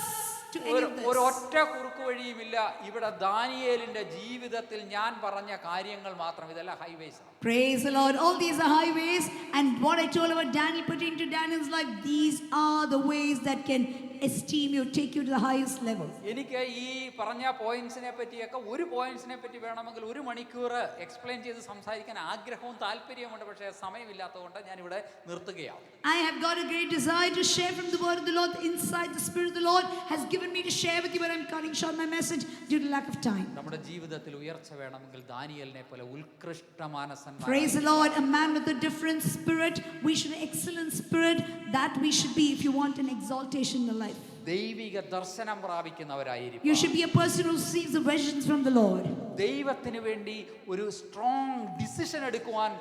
to any of ഒരു this. ഒറ്റ കുറുക്കു വഴിയുമില്ല. ഇവിടെ ദാനിയേലിന്റെ ജീവിതത്തിൽ ഞാൻ പറഞ്ഞ കാര്യങ്ങൾ മാത്രം, ഇതെല്ലാം highways. Praise the Lord. All these are highways, and what I told about Daniel pertaining to Daniel's life, these are the ways that can esteem you, take you to the highest level. എനിക്ക് ഈ പറഞ്ഞ പോയിന്റ്സിനെ പറ്റിയൊക്കെ ഒരു പോയിന്റ്സിനെ പറ്റി വേണമെങ്കിൽ 1 മണിക്കൂർ explain ചെയ്ത് സംസാരിക്കാൻ ആഗ്രഹവും താല്പര്യവുമുണ്ട്. പക്ഷേ സമയമില്ലാത്തതുകൊണ്ട് ഞാനിവിടെ നിർത്തുകയാണ്. I have got a great desire to share from the word of the Lord. Inside the Spirit of the Lord has given me to share with you, but I'm cutting short my message due to lack of time. നമ്മുടെ ജീവിതത്തിൽ ഉയർച്ച വേണമെങ്കിൽ ദാനിയേലിനെ പോലെ ഉത്കൃഷ്ട മാനസന്മാരായി. Praise the Lord. A man with a different spirit. We should excellent spirit that we should be if you want an exaltation in life. ദൈവിക ദർശനം പ്രാപിക്കുന്നവരായിരിക്കും. You should be a person who receives the visions from the Lord. ദൈവത്തിന് വേണ്ടി ഒരു strong decision എടുക്കുവാൻ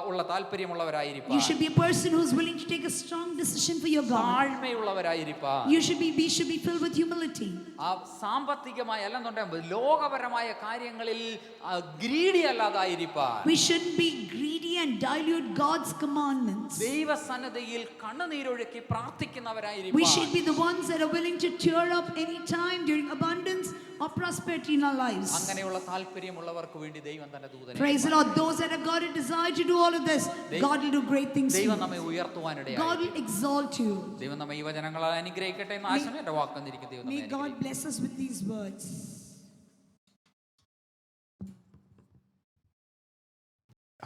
ഉള്ള താല്പര്യമുള്ളവരായിരിക്കും. You should be a person who's willing to take a strong decision for your God. താഴ്മയുള്ളവരായിരിക്കും. We should be filled with humility. സാമ്പത്തികമായ അല്ലെന്നുണ്ടെങ്കിൽ ലോകപരമായ കാര്യങ്ങളിൽ greedy അല്ലാതായിരിക്കും. We shouldn't be greedy and dilute God's commandments. ദൈവസന്നിധിയിൽ കണ്ണുനീരൊഴുക്കി പ്രാർത്ഥിക്കുന്നവരായിരിക്കും. We should be the ones that are willing to tear up any time during abundance or prosperity in our lives. അങ്ങനെയുള്ള താല്പര്യമുള്ളവർക്ക് വേണ്ടി ദൈവം തന്റെ ദൂതനെ. Praise the Lord. Those that have got a desire to do all of this, God will do great things. ദൈവം നമ്മെ ഉയർത്തുവാനിടയായി. God will exalt you. ദൈവം നമ്മെ ഈ വചനങ്ങളാൽ അനുഗ്രഹിക്കട്ടെ എന്ന് ആശംസിക്കുന്നു. എൻ്റെ വാക്കുന്നിരിക്കും. ദൈവം May നമ്മെ God അനുഗ്രഹിക്കട്ടെ. bless us with these words.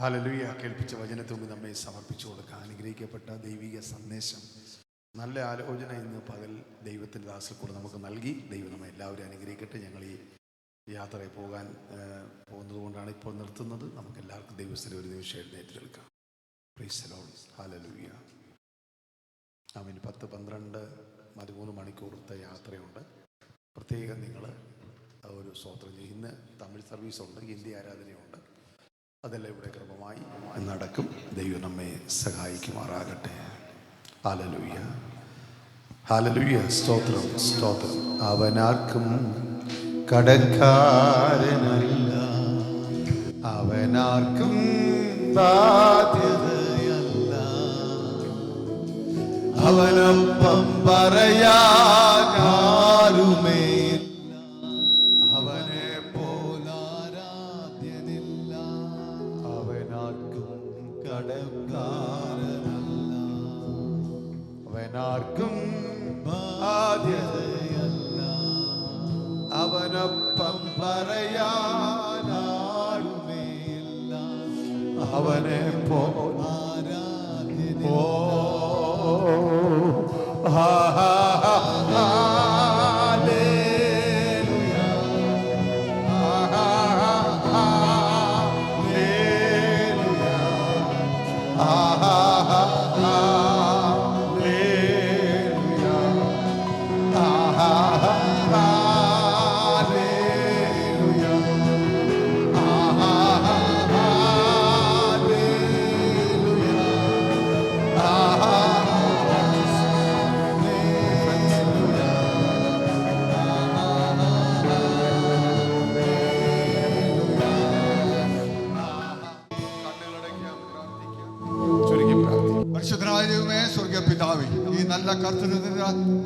ഹല്ലേലൂയ. കേൾപ്പിച്ച വചനത്തിന് മുമ്പ് നമ്മെ സമർപ്പിച്ചു കൊടുക്കുക. അനുഗ്രഹിക്കപ്പെട്ട ദൈവിക സന്ദേശം, നല്ല ആലോചന ഇന്ന് പകൽ ദൈവത്തിൻ്റെ ദാസിൽ കൂടെ നമുക്ക് നൽകി. ദൈവം നമ്മെ എല്ലാവരും അനുഗ്രഹിക്കട്ടെ. ഞങ്ങൾ ഈ യാത്രയിൽ പോകുന്നത് കൊണ്ടാണ് ഇപ്പോൾ നിർത്തുന്നത്. നമുക്ക് എല്ലാവർക്കും ദൈവസ്ഥരെ ഒരു നിമിഷം എഴുന്നേറ്റ് നിൽക്കാം. Praise the Lord. ഹല്ലേലൂയ. ആമേൻ. 10, 12, 13 മണിക്കൂറത്തെ യാത്രയുണ്ട്. പ്രത്യേകം നിങ്ങൾ ഒരു സ്തോത്രം ചെയ്യും. ഇന്ന് തമിഴ് സർവീസുണ്ട്, ഹിന്ദി ആരാധനയുണ്ട്. അതെല്ലാം ഇവിടെ ക്രമമായി നടക്കും. ദൈവം നമ്മെ സഹായിക്കുമാറാകട്ടെ. ഹല്ലേലൂയ. ഹല്ലേലൂയ. സ്തോത്രം, സ്തോത്രം. അവനാർക്കും കടക്കാരനല്ല, അവനാർക്കും ബാധ്യതയല്ല, അവനൊപ്പം പറയാനാരുമേ, അവനെ പോലാരാധ്യനില്ല, അവനാർക്കും കടക്കാരനല്ല, അവനാർക്കും ബാധ്യതയല്ല, അവനൊപ്പം പറയാനാരുമേയില്ല, അവനെ പോലാരാധ്യനില്ല. ഓ ഹല്ലേലൂയ, ഹല്ലേലൂയ, ഹല്ലേലൂയ, ഹല്ലേലൂയ, പരിശുദ്ധനായ ദൈവമേ, സ്വർഗീയ പിതാവേ, ഈ നല്ല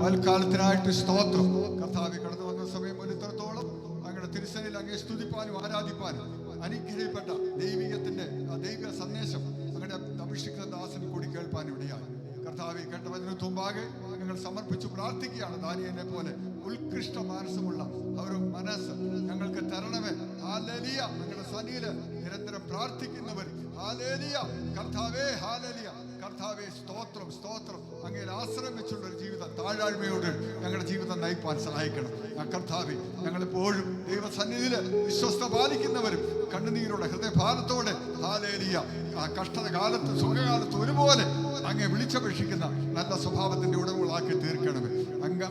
പൽക്കാലത്തിനായിട്ട് സ്തോത്രം. കർത്താവേ, കടന്നു വന്ന സമയം മുന്നിത്രത്തോളം അങ്ങയുടെ തിരുസനിൽ അങ്ങേ സ്തുതിപ്പാനും ആരാധിപ്പാനും അനുഗ്രഹിക്കപ്പെട്ട ദൈവികത്തിന്റെ ദൈവിക സന്ദേശം അങ്ങയുടെ അഭിഷിക്ത ദാസന് കൂടി കേൾപ്പാനും ഇടയായി. കർത്താവേ, കേട്ടവതിനു മുമ്പാകെ ഞങ്ങൾ സമർപ്പിച്ചു പ്രാർത്ഥിക്കുകയാണ്. ദാനിയേലിനെ പോലെ ഉത്കൃഷ്ട മാനസമുള്ള ഒരു മനസ്സ് ഞങ്ങൾക്ക് തരണമേ. ഹല്ലേലൂയ. ഞങ്ങളുടെ സന്നിധിയിൽ നിരന്തരം പ്രാർത്ഥിക്കുന്നവർ ഹല്ലേലൂയ. കർത്താവേ, ഹല്ലേലൂയ. കർത്താവേ, സ്തോത്രം, സ്തോത്രം. അങ്ങയിൽ ആശ്രയം വെച്ചുള്ള ഒരു ജീവിതം, താഴ്മയോട് ഞങ്ങളുടെ ജീവിതം നയിപ്പാൻ സഹായിക്കണം. കർത്താവേ, ഞങ്ങളെപ്പോഴും ദൈവസന്നിധിയിൽ വിശ്വസ്ത പാലിക്കുന്നവരും കണ്ണുനീരോടെ ഹൃദയഭാരത്തോടെ ഹല്ലേലൂയ ആ കഷ്ടത കാലത്ത് സുഖകാലത്ത് ഒരുപോലെ അങ്ങേ വിളിച്ചപേക്ഷിക്കുന്ന നല്ല സ്വഭാവത്തിന്റെ ഉടമകളാക്കി തീർക്കണമേ.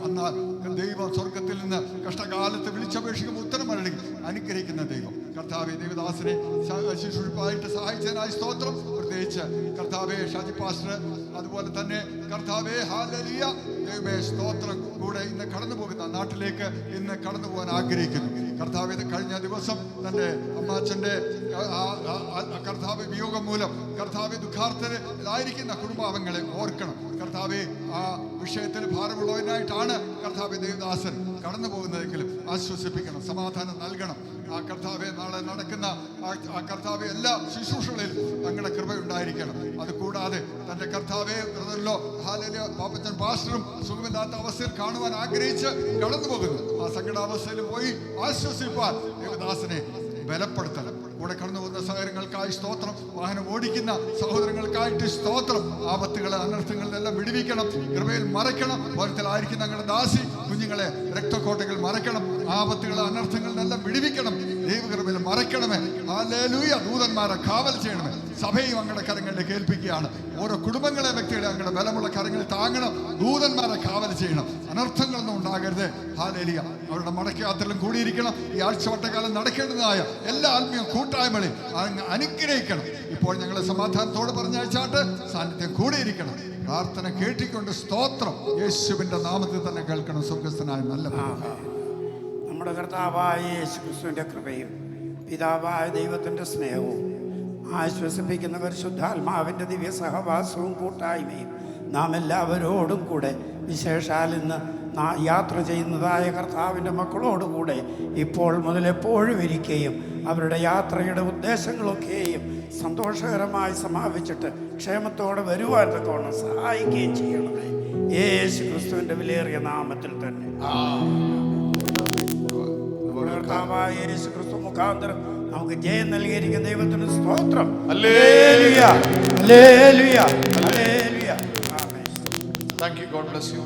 എന്നാൽ ദൈവം സ്വർഗത്തിൽ നിന്ന് കഷ്ടകാലത്ത് വിളിച്ചപേക്ഷിക്കുമ്പോൾ ഉത്തരം മരളി അനുഗ്രഹിക്കുന്ന ദൈവം. കർത്താവെ, ദേവദാസനെ ശുശ്രൂഷപ്പായിട്ട് സഹായിച്ചതിനായി സ്തോത്രം. പ്രത്യേകിച്ച് കർത്താവെ, ഷാജി പാസ്റ്റർ, അതുപോലെ തന്നെ കർത്താവെ, ഹല്ലേലൂയ, ദൈവമേ, സ്തോത്രം. കൂടെ ഇന്ന് കടന്നു പോകുന്ന നാട്ടിലേക്ക് ഇന്ന് കടന്നു പോകാൻ ആഗ്രഹിക്കുന്നു. കർത്താവെ, കഴിഞ്ഞ ദിവസം തൻ്റെ അമ്മാച്ചൻ്റെ കർത്താവ് വിയോഗം മൂലം കർത്താവെ ദുഃഖാർത്ഥരായിരിക്കുന്ന കുടുംബാംഗങ്ങളെ ഓർക്കണം. കർത്താവെ ആ വിഷയത്തിൽ ഭാരമുള്ളവനായിട്ടാണ് കർത്താവെ ദേവദാസൻ കടന്നു പോകുന്നതെങ്കിലും ആശ്വസിപ്പിക്കണം, സമാധാനം നൽകണം. ആ കർത്താവെ നാളെ നടക്കുന്ന ആ കർത്താവെ എല്ലാ ശുശ്രൂഷകളിലും അങ്ങയുടെ കൃപയുണ്ടായിരിക്കണം. അതുകൂടാതെ തൻ്റെ കർത്താവെ ബ്രദറിലോ പാപ്പച്ചൻ പാസ്റ്ററും സുഖമില്ലാത്ത അവസ്ഥയിൽ കാണുവാൻ ആഗ്രഹിച്ച് കടന്നു പോകുന്നു. ആ സങ്കടാവസ്ഥയിൽ പോയി ആശ്വസിപ്പാൻ ദേവദാസനെ ബലപ്പെടുത്തണം. കൂടെ കടന്നു പോകുന്ന സഹോദരങ്ങൾക്കായി സ്തോത്രം. വാഹനം ഓടിക്കുന്ന സഹോദരങ്ങൾക്കായിട്ട് സ്തോത്രം. ആപത്തുകളെ അനർത്ഥങ്ങളിലെല്ലാം വിടുവിക്കണം, കൃപയിൽ മറയ്ക്കണം. ഓരത്തിലായിരിക്കുന്ന ഞങ്ങളുടെ ദാസി കുഞ്ഞുങ്ങളെ രക്തക്കോട്ടകൾ മറയ്ക്കണം, ആപത്തുകളെ അനർത്ഥങ്ങളിലെല്ലാം വിടുവിക്കണം, ദൈവകൃപയിൽ മറയ്ക്കണമേ. ഹല്ലേലൂയ. ദൂതന്മാരെ കാവൽ ചെയ്യണമേ. സഭയും അങ്ങയുടെ കരങ്ങളിലേക്ക് ഏൽപ്പിക്കുകയാണ്. ഓരോ കുടുംബങ്ങളെ വ്യക്തികളെ അങ്ങയുടെ ബലമുള്ള കരങ്ങളിൽ താങ്ങണം. ദൂതന്മാരെ കാവൽ ചെയ്യണം, അനർത്ഥങ്ങളൊന്നും ഉണ്ടാകരുത്. ഹല്ലേലൂയ. അവരുടെ മടക്കയാത്രയിലും കൂടിയിരിക്കണം. ഈ ആഴ്ചവട്ടകാലം നടക്കേണ്ടതായ എല്ലാ ആത്മീയ കൂട്ടായ്മകളെയും അങ്ങ് അനുഗ്രഹിക്കണം. ഇപ്പോൾ ഞങ്ങളെ സമാധാനത്തോട് പറഞ്ഞയച്ചാട്ട് സാന്നിധ്യം കൂടിയിരിക്കണം. പ്രാർത്ഥന കേട്ടിക്കൊണ്ട് സ്തോത്രം യേശുവിൻ്റെ നാമത്തിൽ തന്നെ കേൾക്കണം. സ്വർഗസ്ഥനായ നല്ല നമ്മുടെ കർത്താവായ യേശു ക്രിസ്തുവിൻ്റെ കൃപയും പിതാവായ ദൈവത്തിൻ്റെ സ്നേഹവും ആശ്വസിപ്പിക്കുന്ന പരിശുദ്ധാത്മാവിൻ്റെ ദിവ്യ സഹവാസവും കൂട്ടായ്മയും നാം എല്ലാവരോടും കൂടെ, വിശേഷാൽ ഇന്ന് യാത്ര ചെയ്യുന്നതായ കർത്താവിൻ്റെ മക്കളോടുകൂടെ ഇപ്പോൾ മുതൽ എപ്പോഴും ഇരിക്കുകയും അവരുടെ യാത്രയുടെ ഉദ്ദേശങ്ങളൊക്കെയും സന്തോഷകരമായി സമാപിച്ചിട്ട് ക്ഷേമത്തോടെ വരുവാൻ തക്കവണ്ണം സഹായിക്കുകയും ചെയ്യണമേ. യേശു ക്രിസ്തുവിൻ്റെ വിലയേറിയ നാമത്തിൽ തന്നെ. കർത്താവായ യേശു ക്രിസ്തു മുഖാന്തരം നമുക്ക് ജയം നൽകിയിരിക്കുന്ന ദൈവത്തിന് സ്തോത്രം. Hallelujah, hallelujah, hallelujah. Amen. Thank you. God bless you.